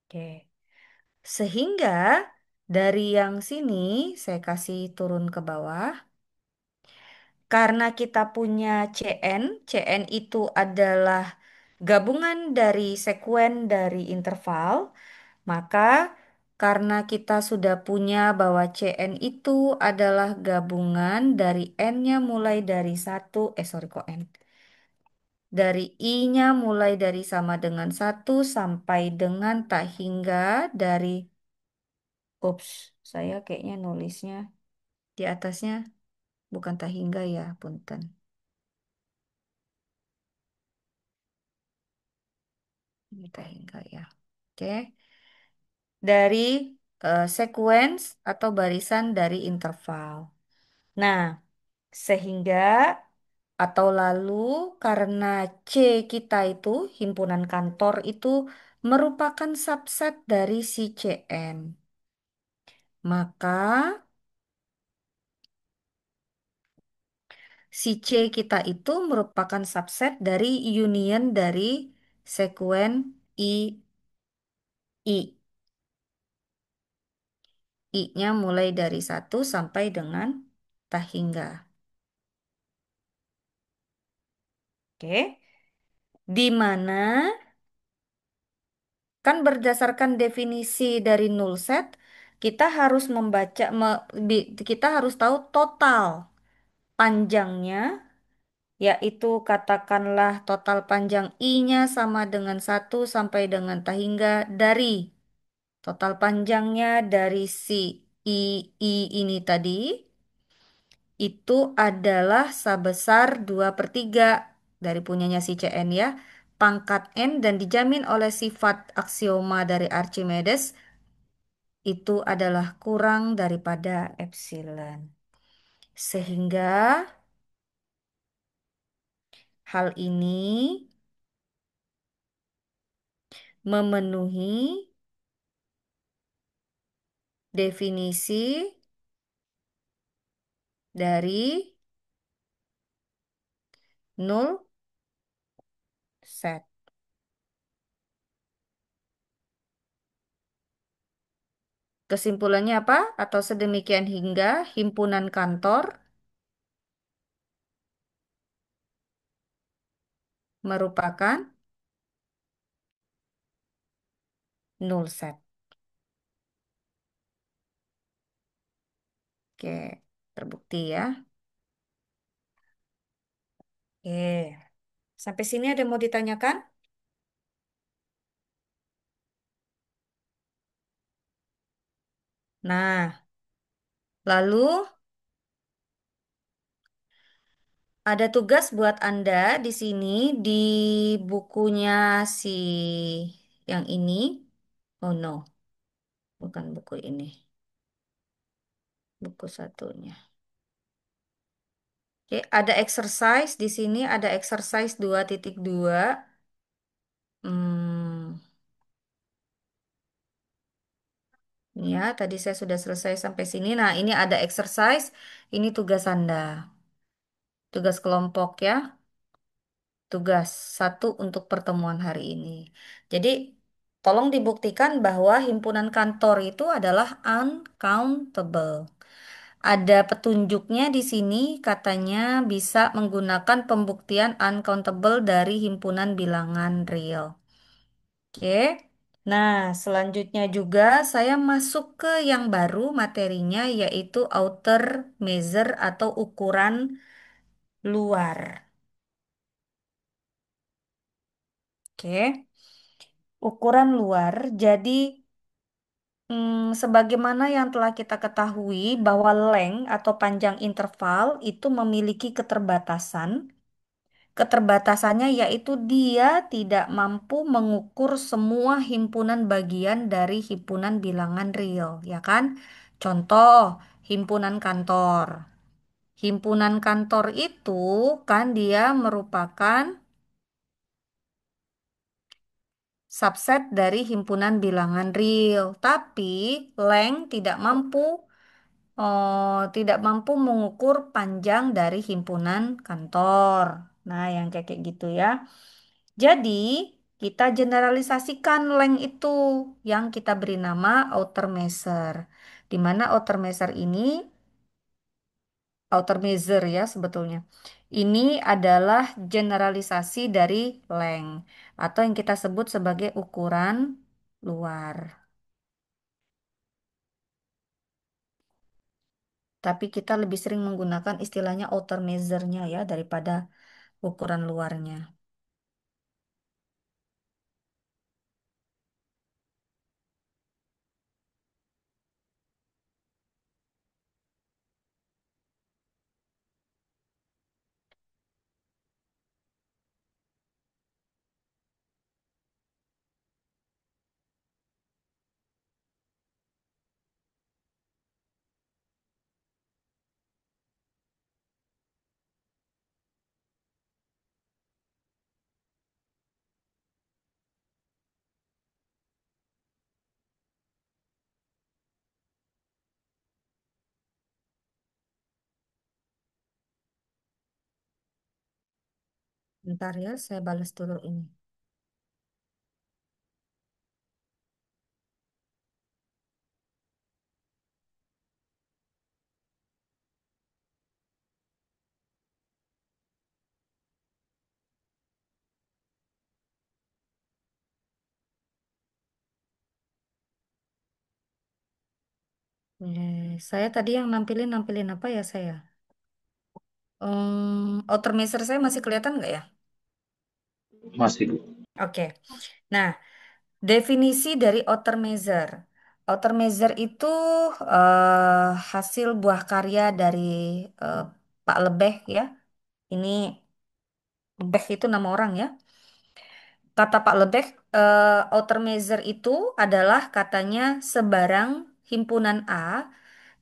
oke. Sehingga dari yang sini saya kasih turun ke bawah. Karena kita punya CN itu adalah gabungan dari sekuen dari interval, Maka karena kita sudah punya bahwa CN itu adalah gabungan dari N-nya mulai dari satu, sorry kok N. Dari I-nya mulai dari sama dengan satu sampai dengan tak hingga dari, ups, saya kayaknya nulisnya di atasnya bukan tak hingga ya, punten. Ini tak hingga ya. Oke. Dari sequence atau barisan dari interval. Nah, sehingga atau lalu karena C kita itu, himpunan kantor itu merupakan subset dari si CN. Maka si C kita itu merupakan subset dari union dari sekuen I, I. I-nya mulai dari satu sampai dengan tak hingga. Oke. Di mana kan berdasarkan definisi dari null set, kita harus membaca, kita harus tahu total panjangnya, yaitu katakanlah total panjang I-nya sama dengan satu sampai dengan tak hingga dari total panjangnya dari si I ini tadi, itu adalah sebesar 2/3 dari punyanya si CN ya, pangkat N dan dijamin oleh sifat aksioma dari Archimedes itu adalah kurang daripada epsilon. Sehingga hal ini memenuhi definisi dari null set. Kesimpulannya apa? Atau sedemikian hingga himpunan kantor merupakan null set. Oke, terbukti ya. Oke, sampai sini ada mau ditanyakan? Nah, lalu ada tugas buat Anda di sini di bukunya si yang ini. Oh no, bukan buku ini. Buku satunya. Oke, ada exercise di sini, ada exercise 2.2. Hmm, ya, tadi saya sudah selesai sampai sini. Nah, ini ada exercise. Ini tugas Anda. Tugas kelompok ya. Tugas satu untuk pertemuan hari ini. Jadi, tolong dibuktikan bahwa himpunan kantor itu adalah uncountable. Ada petunjuknya di sini, katanya bisa menggunakan pembuktian uncountable dari himpunan bilangan real. Oke. Nah, selanjutnya juga saya masuk ke yang baru materinya yaitu outer measure atau ukuran luar. Oke. Ukuran luar. Jadi sebagaimana yang telah kita ketahui bahwa length atau panjang interval itu memiliki keterbatasan. Keterbatasannya yaitu dia tidak mampu mengukur semua himpunan bagian dari himpunan bilangan real, ya kan? Contoh, himpunan kantor. Himpunan kantor itu kan dia merupakan subset dari himpunan bilangan real, tapi length tidak mampu mengukur panjang dari himpunan kantor. Nah, yang kayak gitu ya. Jadi, kita generalisasikan length itu yang kita beri nama outer measure. Di mana outer measure ini, outer measure ya sebetulnya. Ini adalah generalisasi dari length atau yang kita sebut sebagai ukuran luar. Tapi kita lebih sering menggunakan istilahnya outer measure-nya ya daripada ukuran luarnya. Bentar ya, saya balas dulu ini. Saya tadi yang nampilin apa ya saya? Outer measure saya masih kelihatan nggak ya? Masih, Bu. Oke. Nah, definisi dari outer measure. Outer measure itu hasil buah karya dari eh, Pak Lebeh ya. Ini Lebeh itu nama orang ya. Kata Pak Lebeh, outer measure itu adalah katanya sebarang himpunan A,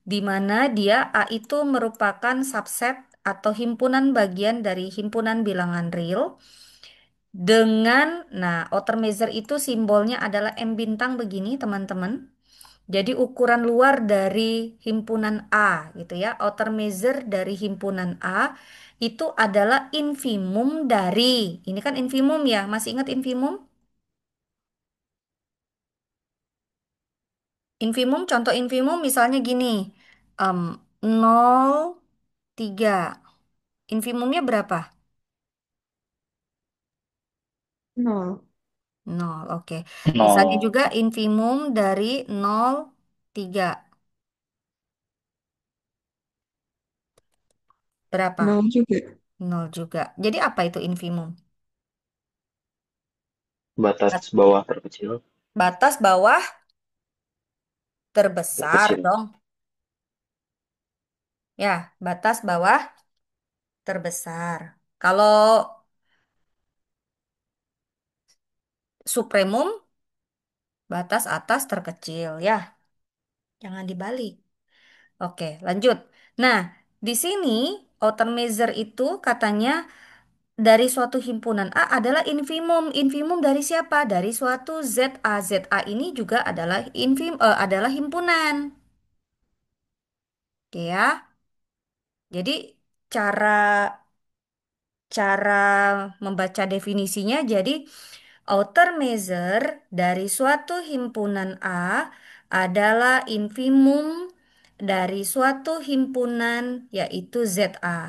di mana dia A itu merupakan subset atau himpunan bagian dari himpunan bilangan real nah, outer measure itu simbolnya adalah M bintang begini, teman-teman. Jadi ukuran luar dari himpunan A gitu ya. Outer measure dari himpunan A itu adalah infimum dari. Ini kan infimum ya. Masih ingat infimum? Infimum, contoh infimum misalnya gini. em, 0,3. Infimumnya berapa? Nol. 0, oke. Misalnya Nol. juga infimum dari 0,3. Berapa? Nol juga. 0 juga. Jadi apa itu infimum? Batas bawah terkecil. Batas bawah terbesar Terkecil. dong. Ya, batas bawah terbesar. Kalau supremum, batas atas terkecil. Ya, jangan dibalik. Oke, lanjut. Nah, di sini outer measure itu katanya dari suatu himpunan A adalah infimum. Infimum dari siapa? Dari suatu ZA. ZA ini juga adalah adalah himpunan. Oke ya. Jadi cara cara membaca definisinya jadi outer measure dari suatu himpunan A adalah infimum dari suatu himpunan yaitu ZA,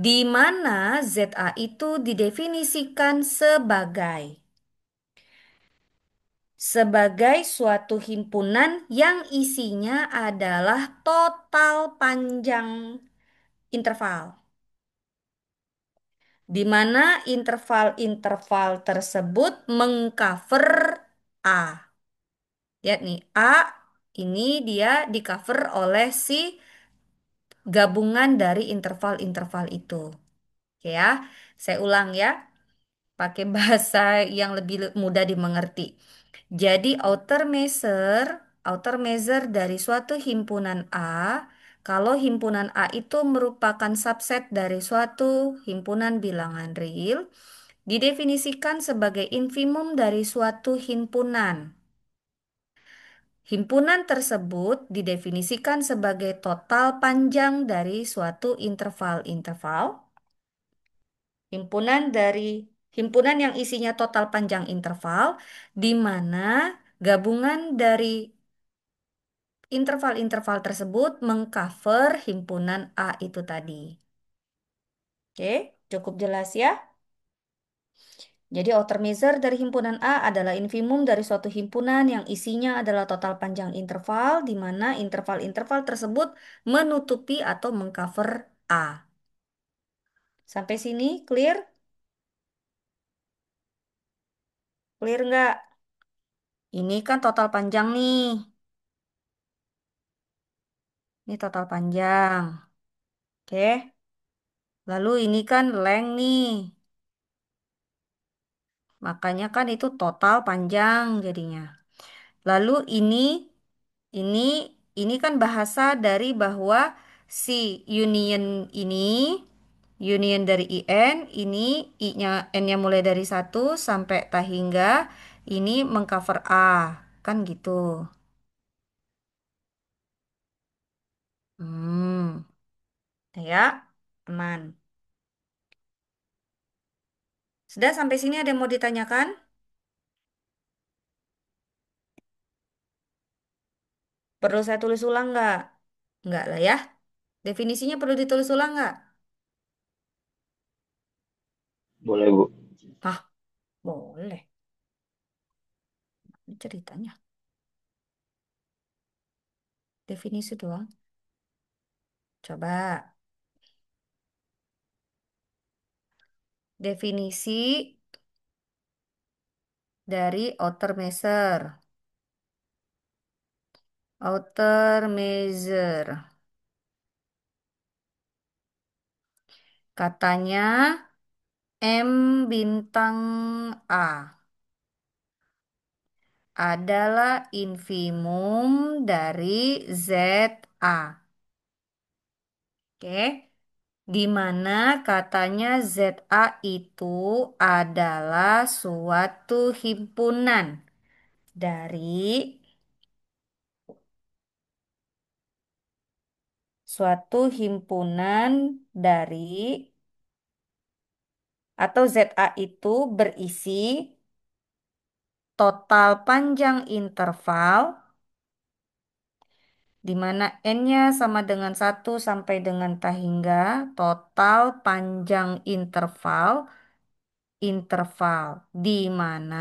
di mana ZA itu didefinisikan sebagai suatu himpunan yang isinya adalah total panjang interval, di mana interval-interval tersebut mengcover A. Lihat nih, A ini dia di cover oleh si gabungan dari interval-interval itu. Oke ya, saya ulang ya, pakai bahasa yang lebih mudah dimengerti. Jadi outer measure dari suatu himpunan A, kalau himpunan A itu merupakan subset dari suatu himpunan bilangan real, didefinisikan sebagai infimum dari suatu himpunan. Himpunan tersebut didefinisikan sebagai total panjang dari suatu interval-interval. Himpunan yang isinya total panjang interval, di mana gabungan dari interval-interval tersebut mengcover himpunan A itu tadi. Oke, cukup jelas ya. Jadi outer measure dari himpunan A adalah infimum dari suatu himpunan yang isinya adalah total panjang interval, di mana interval-interval tersebut menutupi atau mengcover A. Sampai sini clear? Clear nggak? Ini kan total panjang nih. Ini total panjang. Oke. Lalu ini kan length nih. Makanya kan itu total panjang jadinya. Lalu ini ini kan bahasa dari bahwa si union ini union dari IN ini I-nya N-nya mulai dari satu sampai tak hingga ini mengcover A. Kan gitu. Hmm, ya, aman. Sudah sampai sini ada yang mau ditanyakan? Perlu saya tulis ulang nggak? Nggak lah ya. Definisinya perlu ditulis ulang nggak? Boleh, Bu. Hah, boleh. Ini ceritanya. Definisi doang. Coba. Definisi dari outer measure. Outer measure. Katanya M bintang A adalah infimum dari ZA. Oke. Di mana katanya ZA itu adalah suatu himpunan dari suatu himpunan dari atau ZA itu berisi total panjang interval di mana N-nya sama dengan satu sampai dengan tak hingga total panjang interval di mana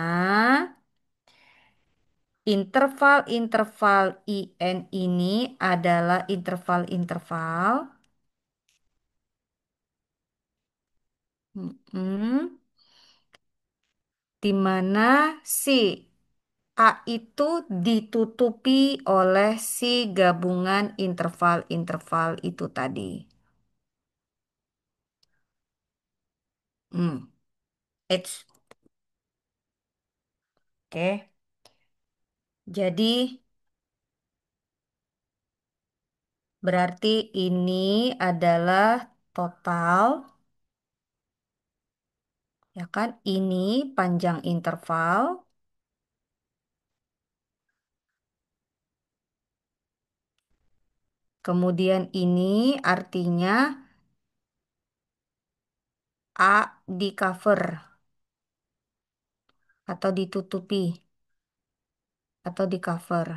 interval-interval IN ini adalah interval-interval mm, di mana si A itu ditutupi oleh si gabungan interval-interval itu tadi. Hmm. It's oke. Jadi berarti ini adalah total, ya kan? Ini panjang interval. Kemudian ini artinya A di cover atau ditutupi atau di cover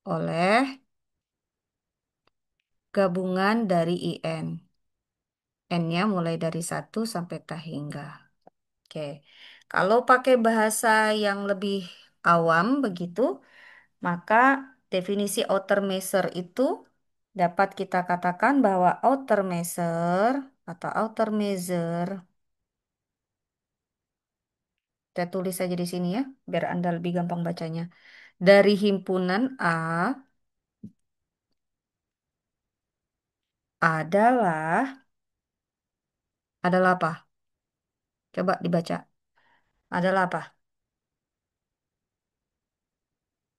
oleh gabungan dari IN. N-nya mulai dari satu sampai tak hingga. Oke. Kalau pakai bahasa yang lebih awam begitu, maka definisi outer measure itu dapat kita katakan bahwa outer measure atau outer measure, saya tulis saja di sini ya, biar Anda lebih gampang bacanya. Dari himpunan A adalah apa? Coba dibaca. Adalah apa?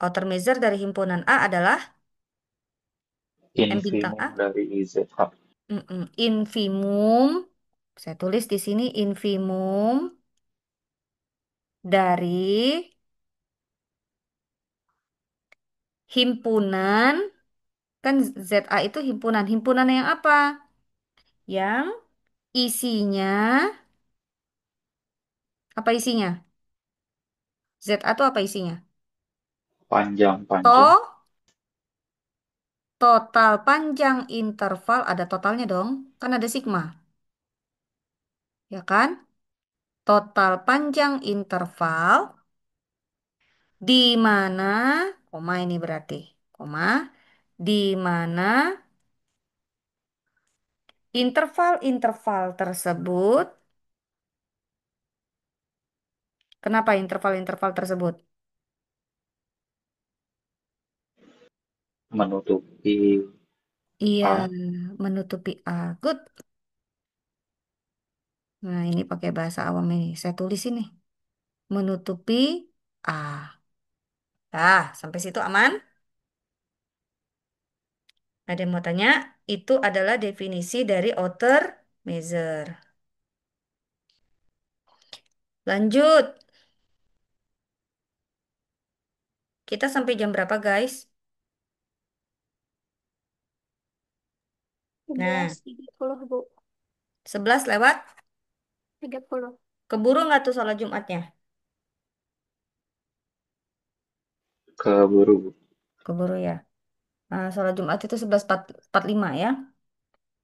Outer measure dari himpunan A adalah M bintang Infimum A. dari IZH. Infimum. Saya tulis di sini infimum dari himpunan, kan ZA itu himpunan. Himpunan yang apa? Yang isinya, apa isinya? ZA itu apa isinya? Panjang-panjang. To, total panjang interval, ada totalnya dong. Kan ada sigma. ya kan? Total panjang interval di mana, koma ini berarti, koma, di mana interval-interval tersebut, kenapa interval-interval tersebut? Menutupi Iya, A. menutupi A. Good. Nah, ini pakai bahasa awam ini. Saya tulis ini. Menutupi A. Ah, sampai situ aman? Ada yang mau tanya? Itu adalah definisi dari outer measure. Lanjut. Kita sampai jam berapa, guys? Nah, 11.30, Bu. 11 lewat. 30. Keburu nggak tuh sholat Jumatnya? Keburu, Bu. Keburu ya. Nah, sholat Jumat itu 11.45 ya.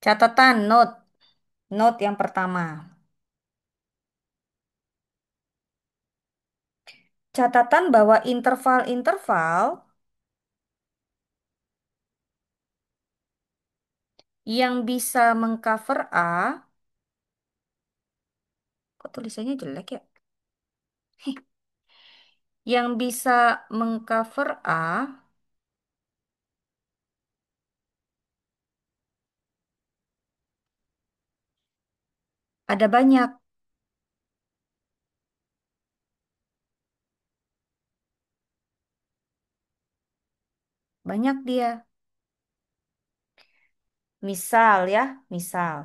Catatan, note. Note yang pertama. Catatan bahwa interval-interval yang bisa mengcover A, kok tulisannya jelek ya? Yang bisa mengcover A, ada banyak. Banyak dia. Misal ya, misal.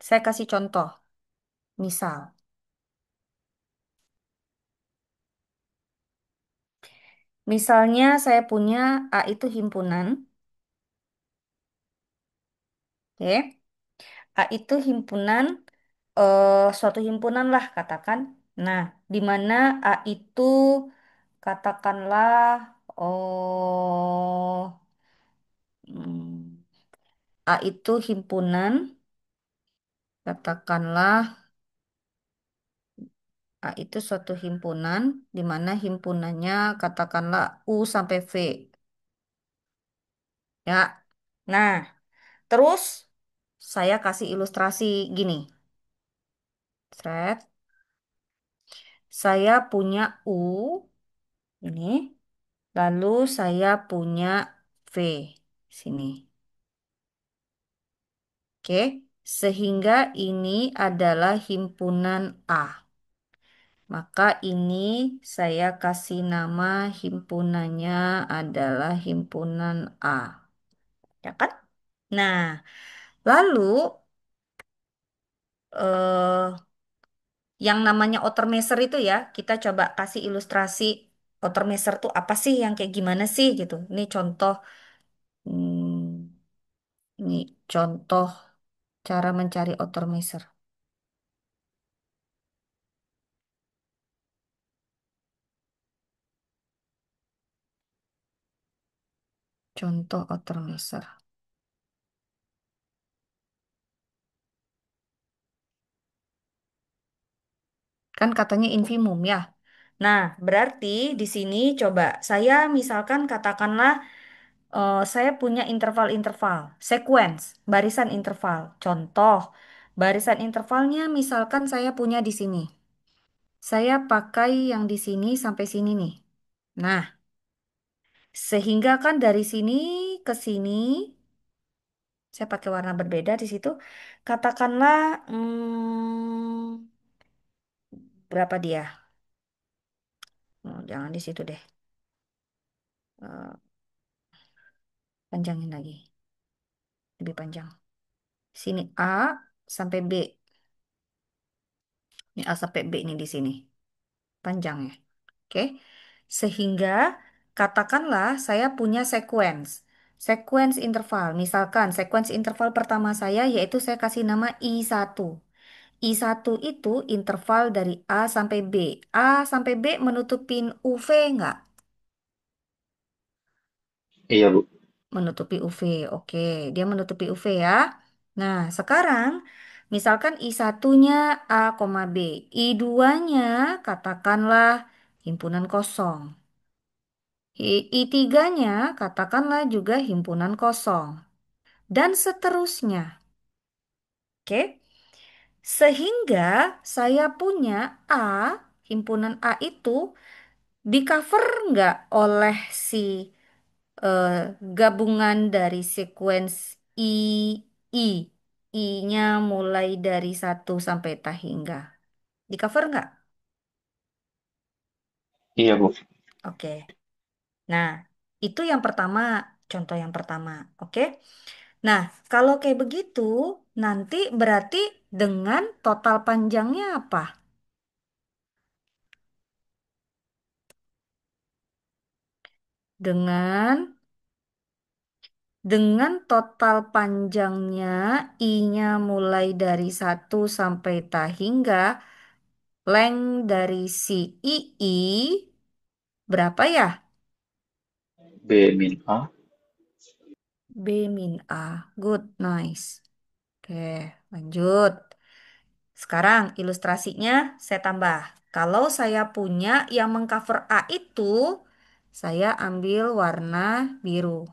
Saya kasih contoh. Misal. Misalnya saya punya A itu himpunan. Oke. A itu himpunan, suatu himpunan lah katakan. Nah, di mana A itu katakanlah, oh, hmm, A itu himpunan, katakanlah A itu suatu himpunan, di mana himpunannya katakanlah U sampai V. Ya, nah, terus saya kasih ilustrasi gini. Thread, saya punya U ini, lalu saya punya V sini. Oke, sehingga ini adalah himpunan A. Maka ini saya kasih nama himpunannya adalah himpunan A. Ya kan? Nah, lalu eh, yang namanya outermeasure itu ya, kita coba kasih ilustrasi outermeasure tuh apa sih, yang kayak gimana sih gitu. Ini contoh, hmm, ini contoh cara mencari outermeasure. Contoh outermeasure. Kan katanya infimum ya. Nah, berarti di sini coba saya misalkan katakanlah saya punya interval-interval, sequence, barisan interval. Contoh, barisan intervalnya misalkan saya punya di sini. Saya pakai yang di sini sampai sini nih. Nah, sehingga kan dari sini ke sini, saya pakai warna berbeda di situ. Katakanlah, berapa dia? Oh, jangan di situ deh. Eh, Panjangin lagi, lebih panjang. Sini A sampai B. Ini A sampai B ini di sini. Panjang ya. Oke. Sehingga katakanlah saya punya sequence. Sequence interval. Misalkan sequence interval pertama saya yaitu saya kasih nama I1. I1 itu interval dari A sampai B. A sampai B menutupin UV enggak? Iya, Bu. Menutupi UV. Oke, dia menutupi UV ya. Nah, sekarang Misalkan I1-nya A, B. I2-nya katakanlah himpunan kosong. I3-nya katakanlah juga himpunan kosong. Dan seterusnya. Oke? Sehingga saya punya A, himpunan A itu di cover nggak oleh si eh, gabungan dari sequence I, I. I-nya mulai dari satu sampai tak hingga. Di cover nggak? Iya, Bu. Oke. Nah, itu yang pertama, contoh yang pertama. Oke. Nah, kalau kayak begitu, nanti berarti dengan total panjangnya apa? Dengan total panjangnya I-nya mulai dari satu sampai tak hingga length dari si II berapa ya? B min A. B min A. Good, nice. Oke, lanjut. Sekarang ilustrasinya saya tambah. Kalau saya punya yang mengcover A itu, saya ambil warna biru.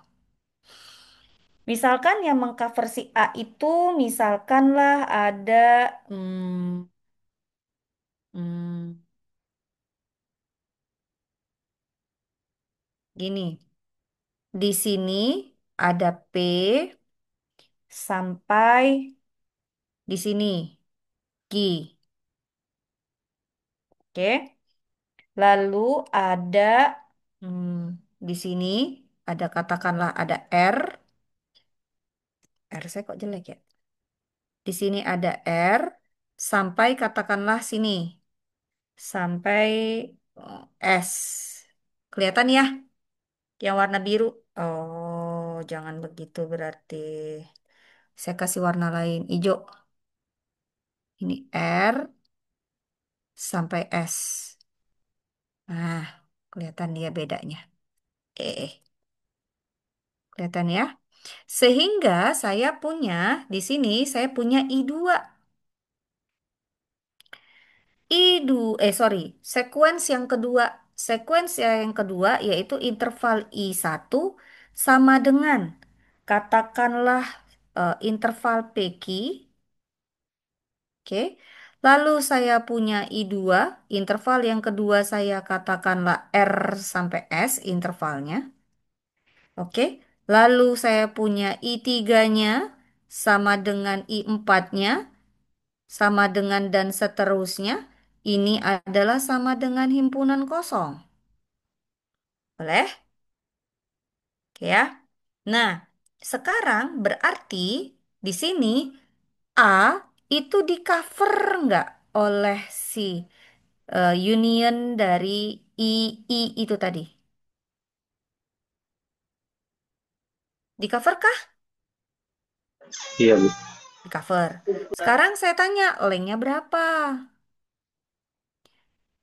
Misalkan yang mengcover si A itu, misalkanlah ada hmm, gini. Di sini ada P sampai di sini Q. Oke. Lalu ada hmm, di sini ada katakanlah ada R. R saya kok jelek ya? Di sini ada R sampai katakanlah sini. Sampai S. Kelihatan ya yang warna biru? Oh, jangan begitu berarti. Saya kasih warna lain, hijau. Ini R sampai S. Nah, kelihatan dia bedanya. Kelihatan ya? Sehingga saya punya, di sini saya punya I2. Sorry, sequence yang kedua. Sequence yang kedua yaitu interval I1 sama dengan, katakanlah interval PQ. Oke. Lalu saya punya I2, interval yang kedua saya katakanlah R sampai S intervalnya. Oke. Lalu saya punya I3-nya sama dengan I4-nya, sama dengan dan seterusnya. Ini adalah sama dengan himpunan kosong. Boleh? Oke ya. Nah, sekarang berarti di sini A itu di cover nggak oleh si union dari I itu tadi? Di cover kah? Iya, Bu. Di cover. Sekarang saya tanya, lengthnya berapa?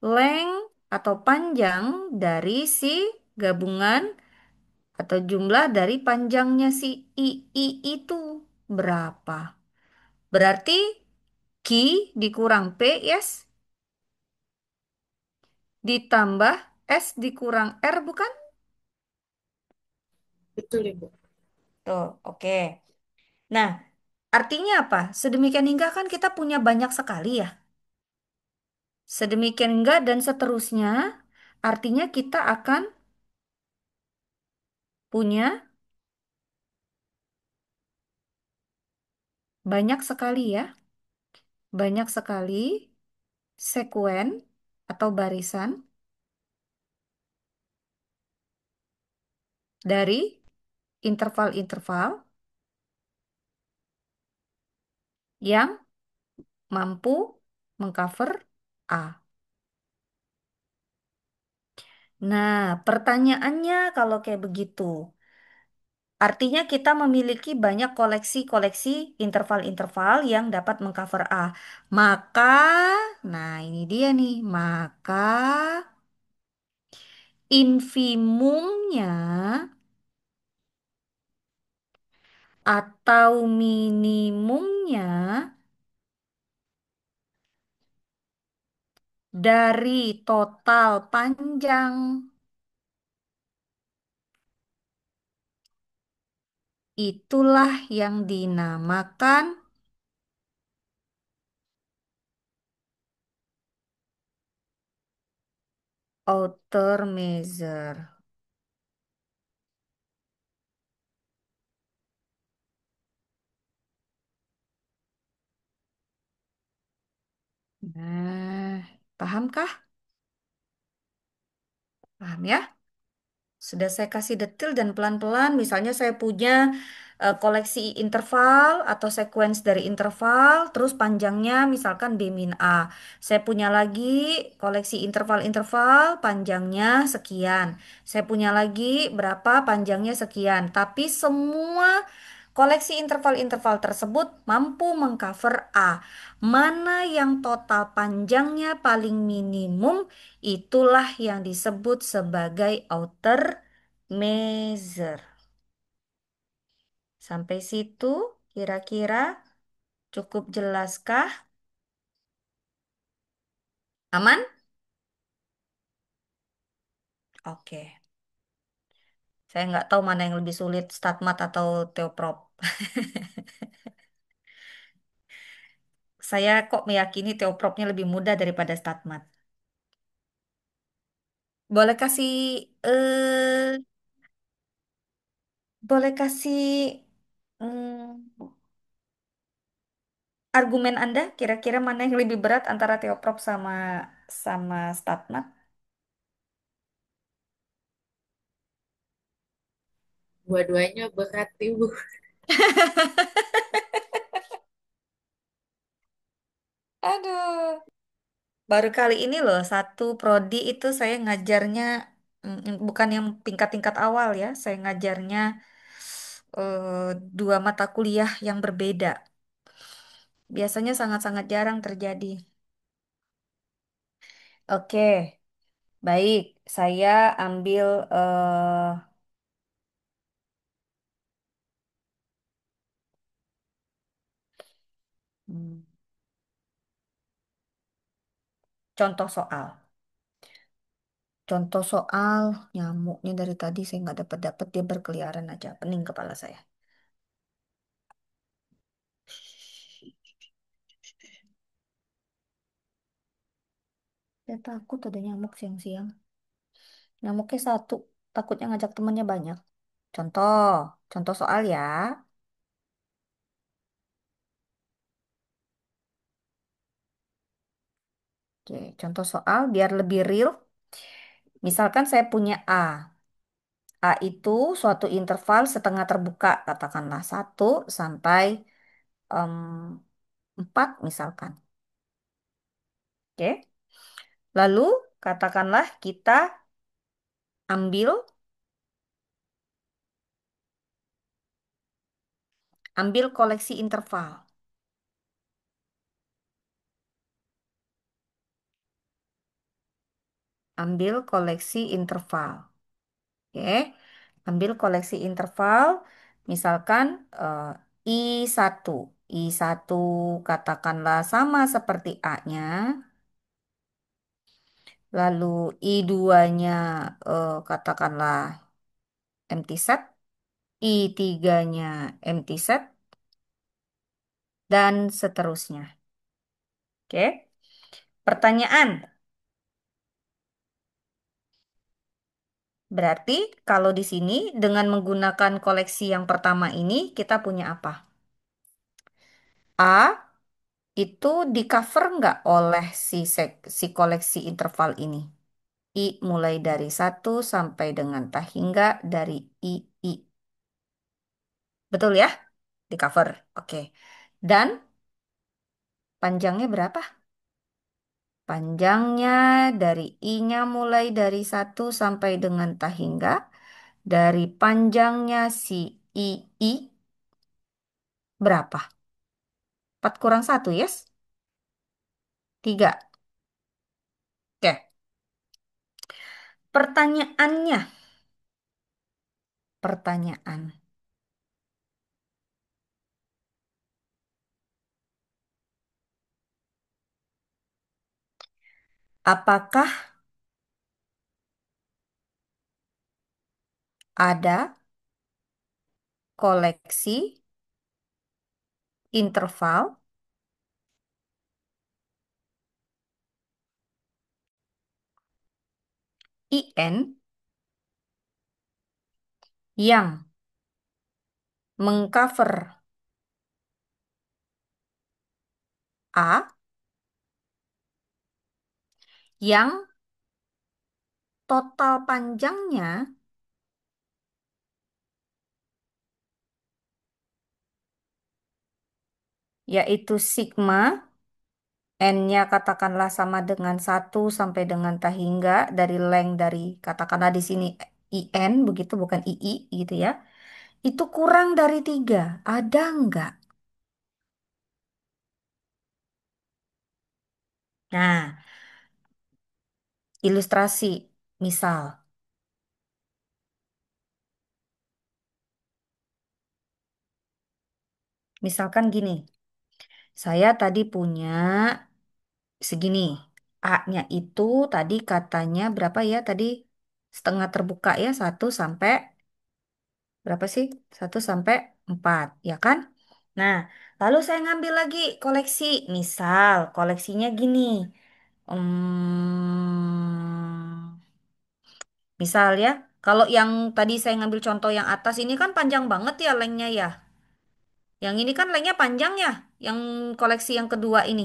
Length atau panjang dari si gabungan atau jumlah dari panjangnya si I itu berapa? Berarti Q dikurang P, yes? Ditambah S dikurang R, bukan? Betul, Ibu. Tuh, oke. Nah, artinya apa? Sedemikian hingga kan kita punya banyak sekali ya. Sedemikian hingga dan seterusnya, artinya kita akan punya banyak sekali ya. Banyak sekali sekuen atau barisan dari interval-interval yang mampu mengcover A. Nah, pertanyaannya kalau kayak begitu, artinya kita memiliki banyak koleksi-koleksi interval-interval yang dapat mengcover A. Maka, nah ini dia nih, maka infimumnya atau minimumnya dari total panjang. Itulah yang dinamakan outer measure. Nah, pahamkah? Paham ya? Sudah saya kasih detail dan pelan-pelan. Misalnya saya punya koleksi interval atau sequence dari interval, terus panjangnya misalkan B min A. Saya punya lagi koleksi interval-interval, panjangnya sekian. Saya punya lagi berapa panjangnya sekian. Tapi semua koleksi interval-interval tersebut mampu mengcover A. Mana yang total panjangnya paling minimum, itulah yang disebut sebagai outer measure. Sampai situ kira-kira cukup jelaskah? Aman? Oke. Saya nggak tahu mana yang lebih sulit, StatMat atau Theoprop. Saya kok meyakini Theopropnya lebih mudah daripada StatMat. Boleh kasih eh boleh kasih hmm, argumen Anda kira-kira mana yang lebih berat antara Theoprop sama sama StatMat? Dua-duanya berat, Ibu. Aduh. Baru kali ini loh, satu prodi itu saya ngajarnya bukan yang tingkat-tingkat awal ya, saya ngajarnya dua mata kuliah yang berbeda. Biasanya sangat-sangat jarang terjadi. Oke, baik. Saya ambil hmm, contoh soal. Contoh soal nyamuknya dari tadi saya nggak dapat-dapat dia berkeliaran aja, pening kepala saya. Saya takut ada nyamuk siang-siang. Nyamuknya satu, takutnya ngajak temannya banyak. Contoh, contoh soal ya. Oke, contoh soal biar lebih real. Misalkan saya punya A. A itu suatu interval setengah terbuka, katakanlah 1 sampai 4 misalkan. Oke. Lalu katakanlah kita ambil ambil koleksi interval. Ambil koleksi interval. Oke. Ambil koleksi interval misalkan I1. I1 katakanlah sama seperti A-nya. Lalu I2-nya katakanlah empty set, I3-nya empty set, dan seterusnya. Oke. Pertanyaan, berarti kalau di sini dengan menggunakan koleksi yang pertama ini kita punya apa? A itu di cover nggak oleh si koleksi interval ini? I mulai dari 1 sampai dengan tah hingga dari I. Betul ya? Di cover. Oke. Dan panjangnya berapa? Panjangnya dari I-nya mulai dari 1 sampai dengan tah hingga. Dari panjangnya si I berapa? 4 kurang 1, yes? 3. Oke. Pertanyaannya. Pertanyaan. Apakah ada koleksi interval IN yang mengcover A yang total panjangnya yaitu sigma N-nya katakanlah sama dengan 1 sampai dengan tak hingga dari length dari katakanlah di sini IN begitu bukan II gitu ya. Itu kurang dari 3. Ada nggak? Nah, ilustrasi misal. Misalkan gini, saya tadi punya segini. A-nya itu tadi katanya berapa ya tadi? Setengah terbuka ya, 1 sampai berapa sih? 1 sampai 4, ya kan? Nah, lalu saya ngambil lagi koleksi. Misal, koleksinya gini. Hmm, misal ya, kalau yang tadi saya ngambil contoh yang atas ini kan panjang banget ya lengthnya ya. Yang ini kan lengthnya panjang ya, yang koleksi yang kedua ini.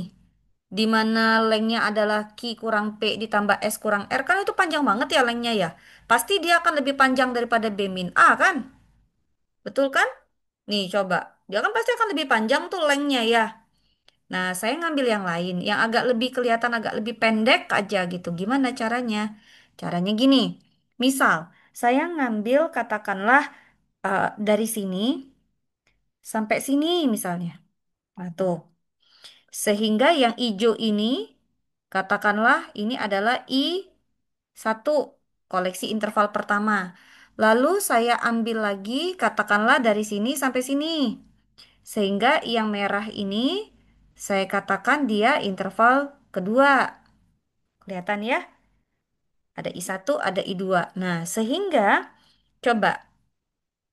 Di mana lengthnya adalah Q kurang P ditambah S kurang R kan itu panjang banget ya lengthnya ya. Pasti dia akan lebih panjang daripada B min A kan? Betul kan? Nih coba, dia kan pasti akan lebih panjang tuh lengthnya ya. Nah, saya ngambil yang lain, yang agak lebih kelihatan agak lebih pendek aja gitu. Gimana caranya? Caranya gini, misal saya ngambil katakanlah dari sini sampai sini misalnya. Nah, tuh. Sehingga yang hijau ini, katakanlah ini adalah I1, koleksi interval pertama. Lalu saya ambil lagi, katakanlah dari sini sampai sini. Sehingga yang merah ini, saya katakan dia interval kedua. Kelihatan ya? Ada I1, ada I2. Nah, sehingga coba,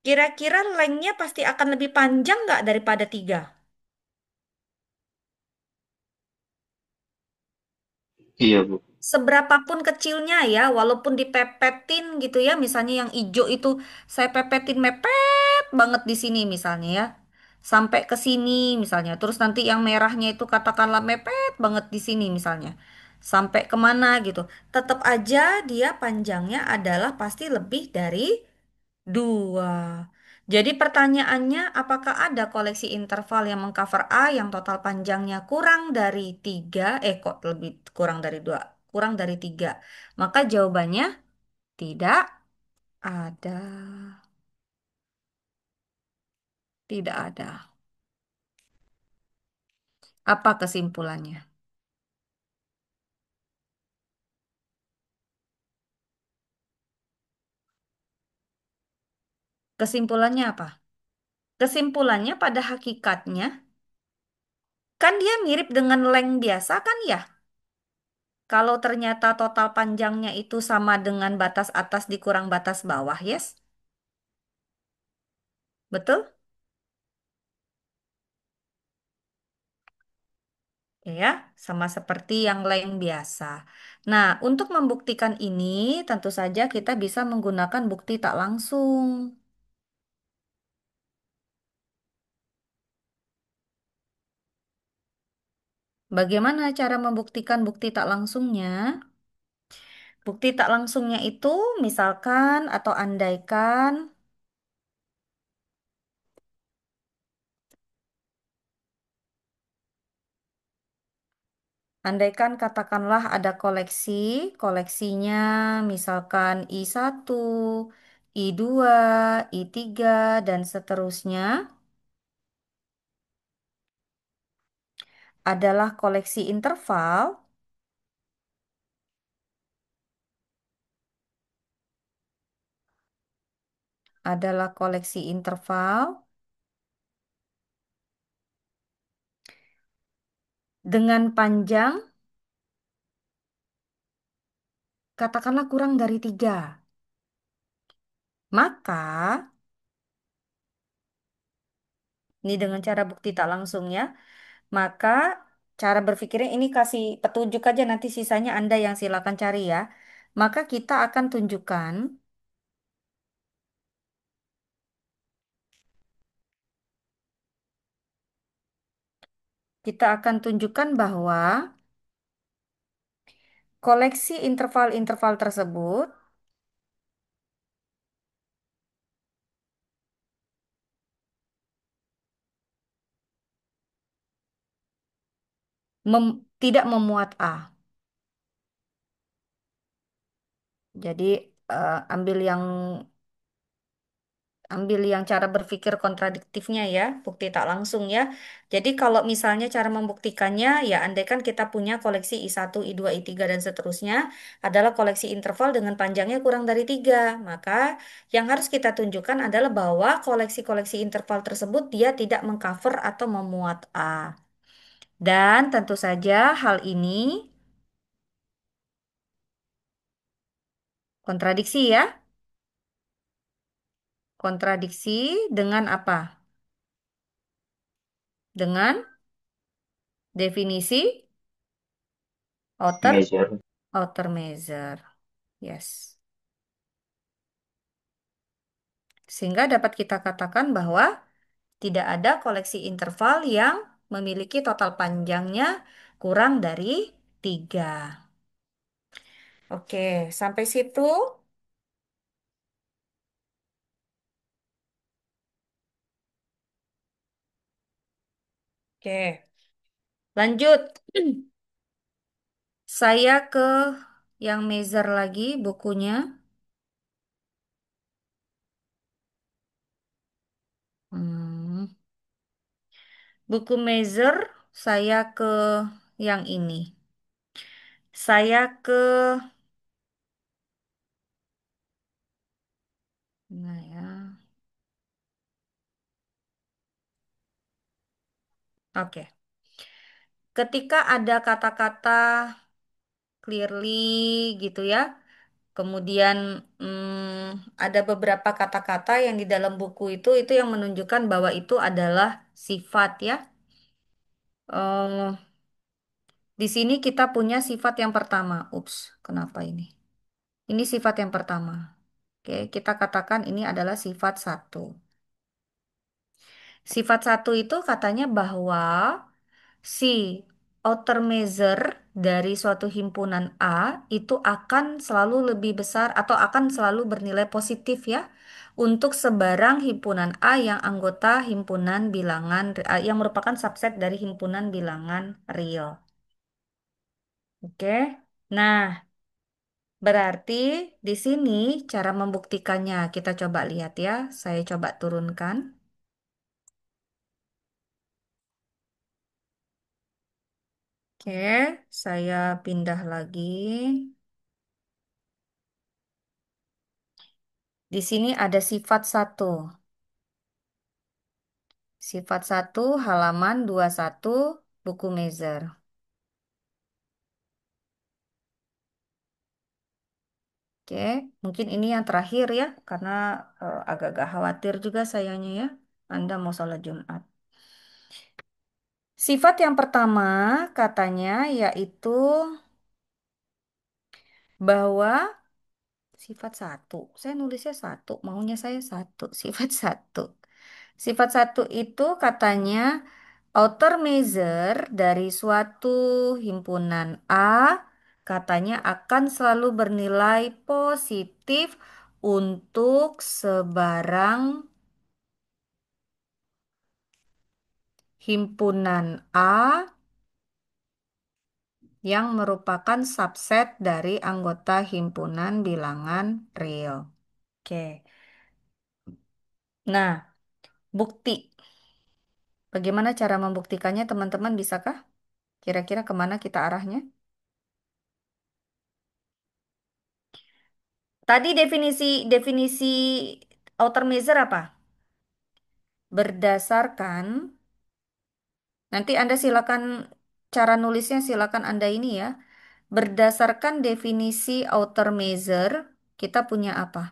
kira-kira lengthnya pasti akan lebih panjang nggak daripada 3? Iya, Bu. Seberapapun kecilnya ya, walaupun dipepetin gitu ya, misalnya yang hijau itu saya pepetin mepet banget di sini misalnya ya, sampai ke sini misalnya, terus nanti yang merahnya itu katakanlah mepet banget di sini misalnya, sampai kemana gitu, tetap aja dia panjangnya adalah pasti lebih dari 2. Jadi pertanyaannya, apakah ada koleksi interval yang mengcover A yang total panjangnya kurang dari 3? Kok lebih kurang dari 2? Kurang dari 3. Maka jawabannya tidak ada. Tidak ada. Apa kesimpulannya? Kesimpulannya apa? Kesimpulannya pada hakikatnya, kan dia mirip dengan length biasa kan ya? Kalau ternyata total panjangnya itu sama dengan batas atas dikurang batas bawah, yes? Ya, sama seperti yang lain biasa. Nah, untuk membuktikan ini, tentu saja kita bisa menggunakan bukti tak langsung. Bagaimana cara membuktikan bukti tak langsungnya? Bukti tak langsungnya itu, misalkan atau andaikan katakanlah ada koleksi, koleksinya misalkan I1, I2, I3, dan seterusnya adalah koleksi interval adalah koleksi interval dengan panjang katakanlah kurang dari 3. Maka, ini dengan cara bukti tak langsung ya, maka cara berpikirnya ini kasih petunjuk aja nanti sisanya Anda yang silakan cari ya. Maka kita akan tunjukkan bahwa koleksi interval-interval tersebut tidak memuat A. Jadi ambil yang cara berpikir kontradiktifnya ya, bukti tak langsung ya. Jadi kalau misalnya cara membuktikannya ya andaikan kita punya koleksi I1, I2, I3 dan seterusnya adalah koleksi interval dengan panjangnya kurang dari 3. Maka yang harus kita tunjukkan adalah bahwa koleksi-koleksi interval tersebut dia tidak mengcover atau memuat A. Dan tentu saja hal ini kontradiksi ya. Kontradiksi dengan apa? Dengan definisi outer Measure. outer measure. Yes. Sehingga dapat kita katakan bahwa tidak ada koleksi interval yang memiliki total panjangnya kurang dari 3. Oke, sampai situ. Oke, lanjut. Saya ke yang measure lagi bukunya. Hmm, buku measure saya ke yang ini. Saya ke nah ya. Oke. Ketika ada kata-kata clearly gitu ya. Kemudian ada beberapa kata-kata yang di dalam buku itu yang menunjukkan bahwa itu adalah sifat ya. Eh, di sini kita punya sifat yang pertama. Ups, kenapa ini? Ini sifat yang pertama. Oke, kita katakan ini adalah sifat satu. Sifat satu itu katanya bahwa si outer measure dari suatu himpunan A itu akan selalu lebih besar atau akan selalu bernilai positif ya untuk sebarang himpunan A yang anggota himpunan bilangan yang merupakan subset dari himpunan bilangan real. Oke. Nah, berarti di sini cara membuktikannya kita coba lihat ya. Saya coba turunkan. Oke, saya pindah lagi. Di sini ada sifat satu. Sifat satu halaman 21 buku Measure. Oke, mungkin ini yang terakhir ya, karena agak-agak khawatir juga sayangnya ya. Anda mau sholat Jumat. Sifat yang pertama katanya yaitu bahwa sifat satu. Saya nulisnya satu, maunya saya satu. Sifat satu. Sifat satu itu katanya outer measure dari suatu himpunan A katanya akan selalu bernilai positif untuk sebarang himpunan A yang merupakan subset dari anggota himpunan bilangan real. Oke. Nah, bukti. Bagaimana cara membuktikannya, teman-teman? Bisakah? Kira-kira kemana kita arahnya? Tadi definisi outer measure apa? Berdasarkan, nanti Anda silakan cara nulisnya silakan Anda ini ya. Berdasarkan definisi outer measure, kita punya apa?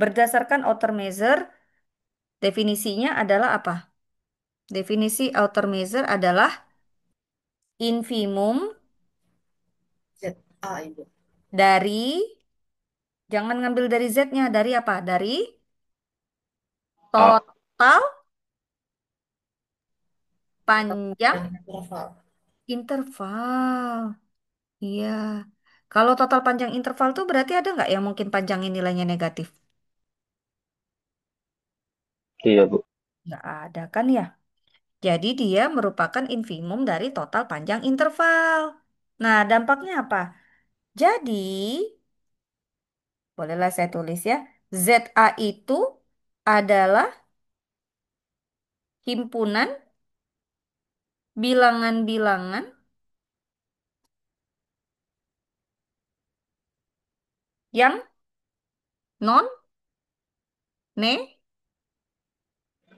Berdasarkan outer measure, definisinya adalah apa? Definisi outer measure adalah infimum ZA Ibu. dari, jangan ngambil dari Z-nya, dari apa? Dari A. total panjang Dan interval. interval. Iya. Kalau total panjang interval tuh berarti ada nggak yang mungkin panjangin nilainya negatif? Iya, Bu. Nggak ada kan ya? Jadi dia merupakan infimum dari total panjang interval. Nah, dampaknya apa? Jadi, bolehlah saya tulis ya. ZA itu adalah himpunan bilangan-bilangan yang non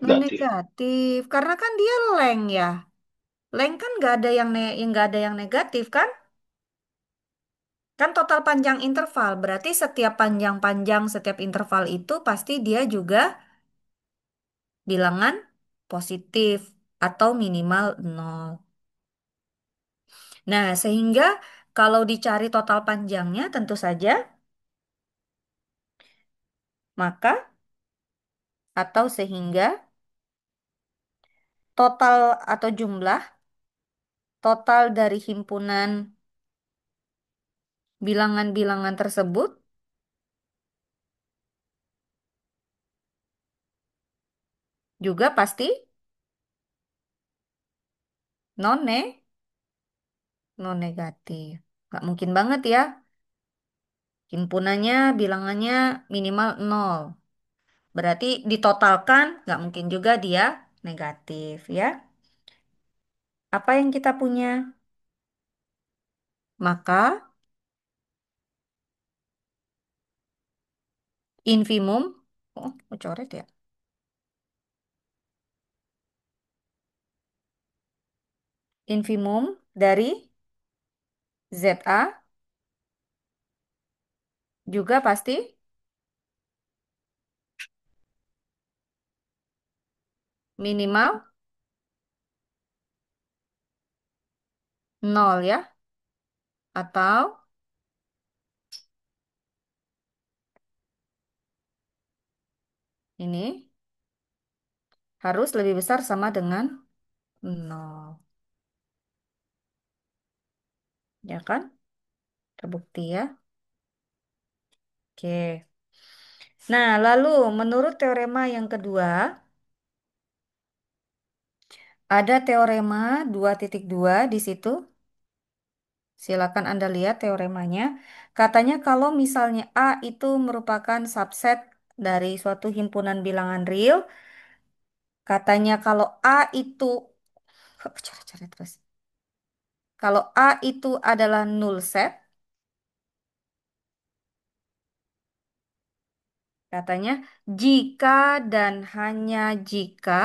non Negatif. negatif. Karena kan dia length ya. Length kan nggak ada yang nggak ada yang negatif kan? Kan total panjang interval. Berarti setiap panjang-panjang setiap interval itu pasti dia juga bilangan positif atau minimal nol. Nah, sehingga kalau dicari total panjangnya tentu saja maka atau sehingga total atau jumlah total dari himpunan bilangan-bilangan tersebut juga pasti non non negatif. Nggak mungkin banget ya. Himpunannya bilangannya minimal nol. Berarti ditotalkan nggak mungkin juga dia negatif ya. Apa yang kita punya? Maka infimum, oh, mau coret ya. Infimum dari ZA juga pasti minimal nol ya. Atau ini harus lebih besar sama dengan nol. Ya kan? Terbukti ya. Oke. Nah, lalu menurut teorema yang kedua, ada teorema 2.2 di situ. Silakan Anda lihat teoremanya. Katanya kalau misalnya A itu merupakan subset dari suatu himpunan bilangan real, katanya kalau A itu kok cara-cara terus. Kalau A itu adalah null set, katanya jika dan hanya jika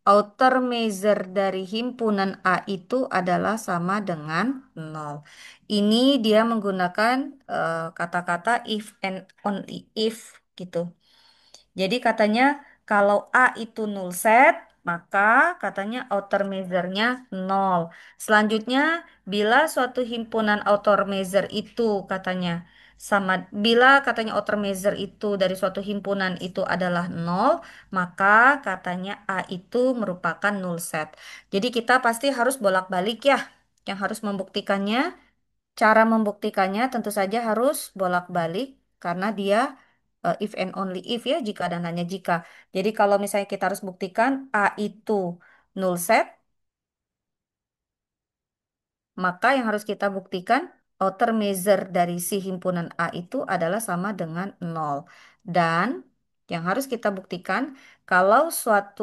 outer measure dari himpunan A itu adalah sama dengan nol. Ini dia menggunakan kata-kata if and only if gitu. Jadi katanya kalau A itu null set, maka katanya outer measure-nya nol. Selanjutnya, bila suatu himpunan outer measure itu katanya sama, bila katanya outer measure itu dari suatu himpunan itu adalah nol, maka katanya A itu merupakan null set. Jadi kita pasti harus bolak-balik ya. Yang harus membuktikannya, cara membuktikannya tentu saja harus bolak-balik karena dia if and only if ya, jika dan hanya jika. Jadi kalau misalnya kita harus buktikan A itu null set, maka yang harus kita buktikan outer measure dari si himpunan A itu adalah sama dengan nol. Dan yang harus kita buktikan kalau suatu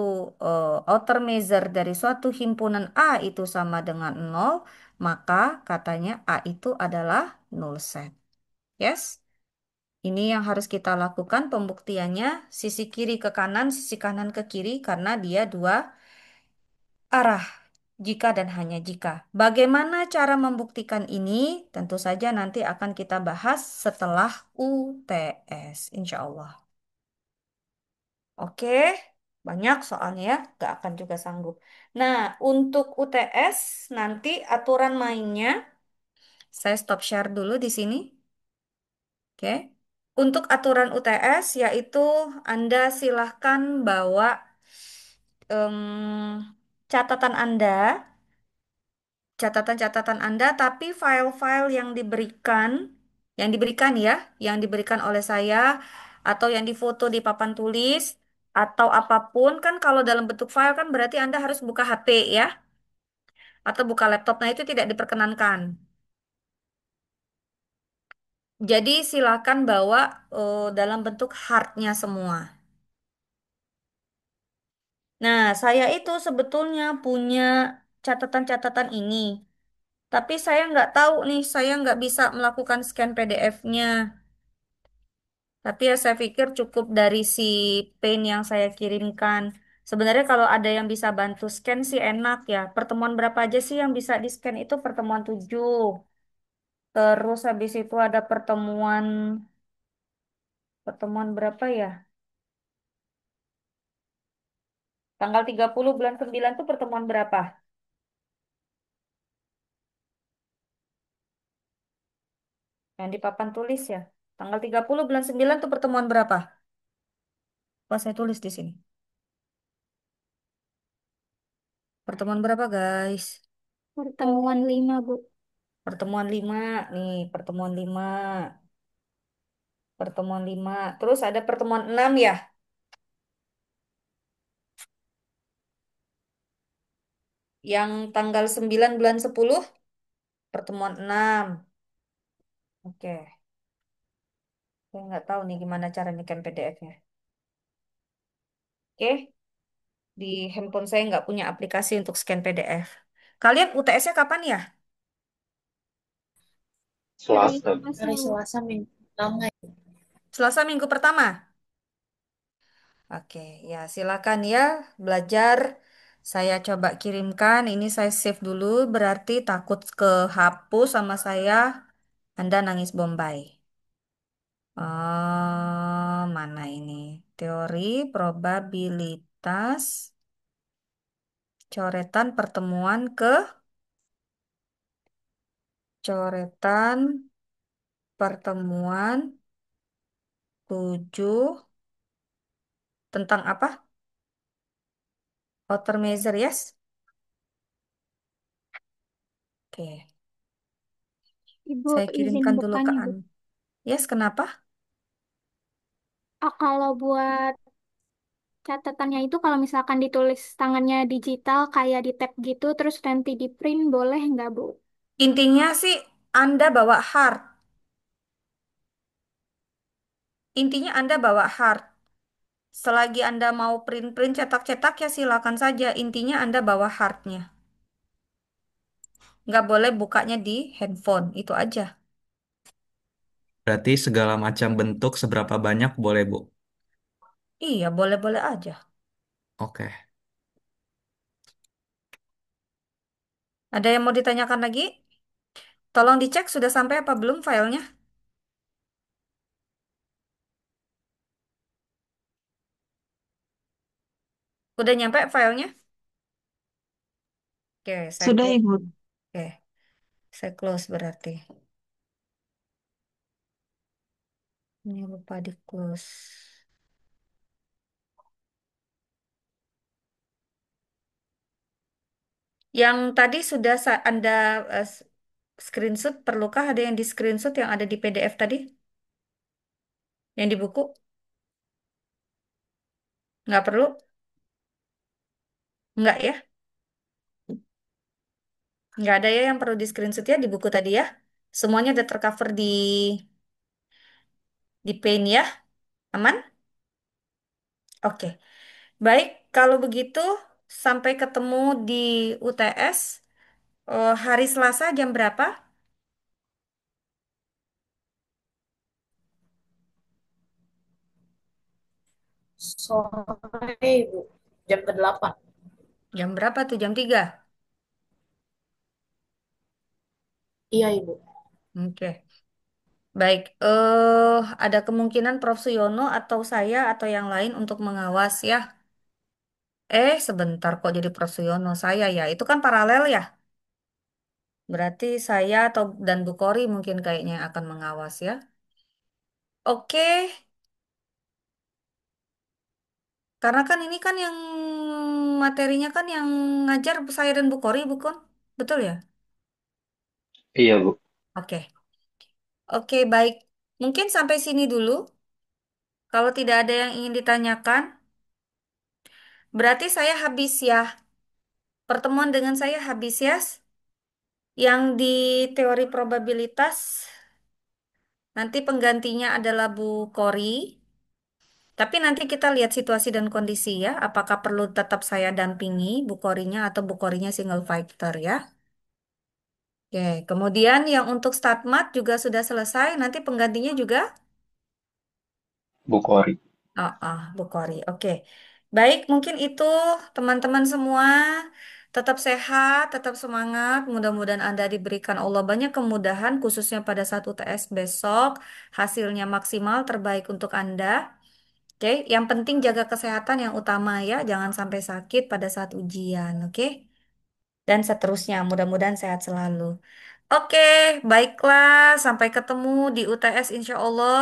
outer measure dari suatu himpunan A itu sama dengan nol, maka katanya A itu adalah null set. Yes? Ini yang harus kita lakukan pembuktiannya sisi kiri ke kanan, sisi kanan ke kiri karena dia dua arah. Jika dan hanya jika. Bagaimana cara membuktikan ini? Tentu saja nanti akan kita bahas setelah UTS, insya Allah. Oke, banyak soalnya ya, gak akan juga sanggup. Nah, untuk UTS nanti aturan mainnya, saya stop share dulu di sini. Oke. Untuk aturan UTS yaitu Anda silahkan bawa catatan Anda, catatan-catatan Anda, tapi file-file yang diberikan ya, yang diberikan oleh saya atau yang difoto di papan tulis atau apapun kan kalau dalam bentuk file kan berarti Anda harus buka HP ya atau buka laptop. Nah, itu tidak diperkenankan. Jadi silakan bawa dalam bentuk hardnya semua. Nah, saya itu sebetulnya punya catatan-catatan ini. Tapi saya nggak tahu nih, saya nggak bisa melakukan scan PDF-nya. Tapi ya saya pikir cukup dari si pen yang saya kirimkan. Sebenarnya kalau ada yang bisa bantu scan sih enak ya. Pertemuan berapa aja sih yang bisa di-scan itu? Pertemuan 7. Terus habis itu ada pertemuan pertemuan berapa ya? Tanggal 30 bulan 9 tuh pertemuan berapa? Yang di papan tulis ya. Tanggal 30 bulan 9 tuh pertemuan berapa? Pas saya tulis di sini. Pertemuan berapa, guys? Pertemuan 5, Bu. Pertemuan 5. Nih, pertemuan 5. Pertemuan 5. Terus ada pertemuan 6 ya. Yang tanggal 9 bulan 10. Pertemuan 6. Oke. Saya nggak tahu nih gimana cara nyikan PDF-nya. Oke. Di handphone saya nggak punya aplikasi untuk scan PDF. Kalian UTS-nya kapan ya? Hari Selasa. Selasa, Hari Bu. Selasa minggu pertama. Selasa minggu pertama. Oke, ya silakan ya belajar. Saya coba kirimkan. Ini saya save dulu. Berarti takut kehapus sama saya. Anda nangis Bombay. Mana ini? Teori probabilitas coretan pertemuan coretan pertemuan 7 tentang apa? Outer measure, yes? Oke, Ibu saya izin kirimkan dulu ke bertanya, Bu. Anda. Yes, kenapa? Kalau buat catatannya itu kalau misalkan ditulis tangannya digital kayak di tab gitu, terus nanti di print boleh nggak, Bu? Intinya sih Anda bawa hard. Intinya Anda bawa hard. Selagi Anda mau print-print cetak-cetak ya silakan saja. Intinya Anda bawa hardnya. Nggak boleh bukanya di handphone. Itu aja. Berarti segala macam bentuk seberapa banyak boleh, Bu? Iya, boleh-boleh aja. Oke. Ada yang mau ditanyakan lagi? Tolong dicek sudah sampai apa belum filenya. Udah nyampe filenya? Oke, saya Sudah, close. Ibu. Oke, saya close berarti. Ini lupa di close. Yang tadi sudah Anda screenshot, perlukah ada yang di screenshot yang ada di PDF tadi? Yang di buku? Nggak perlu? Nggak ya? Nggak ada ya yang perlu di screenshot ya di buku tadi ya? Semuanya udah tercover di Paint ya? Aman? Oke. Baik, kalau begitu sampai ketemu di UTS hari Selasa jam berapa? Sore, Ibu. Jam ke-8. Jam berapa tuh? Jam 3. Iya, Ibu. Oke. Baik, ada kemungkinan Prof. Suyono atau saya atau yang lain untuk mengawas ya. Sebentar kok jadi Prof. Suyono. Saya ya, itu kan paralel ya. Berarti saya atau dan Bu Kori mungkin kayaknya akan mengawas ya. Oke, karena kan ini kan yang materinya kan yang ngajar saya dan Bu Kori, bukan? Betul ya? Iya, Bu. Oke. Oke, baik. Mungkin sampai sini dulu. Kalau tidak ada yang ingin ditanyakan, berarti saya habis ya. Pertemuan dengan saya habis ya. Yang di teori probabilitas, nanti penggantinya adalah Bu Kori. Tapi nanti kita lihat situasi dan kondisi ya. Apakah perlu tetap saya dampingi Bu Korinya atau Bu Korinya single fighter ya. Oke, kemudian yang untuk StatMat juga sudah selesai. Nanti penggantinya juga Bu Kori. Bu Kori. Oke. Baik, mungkin itu teman-teman semua tetap sehat, tetap semangat. Mudah-mudahan Anda diberikan Allah banyak kemudahan khususnya pada saat UTS besok. Hasilnya maksimal terbaik untuk Anda. Oke, yang penting jaga kesehatan yang utama ya. Jangan sampai sakit pada saat ujian, oke? Dan seterusnya, mudah-mudahan sehat selalu. Oke, baiklah. Sampai ketemu di UTS insya Allah.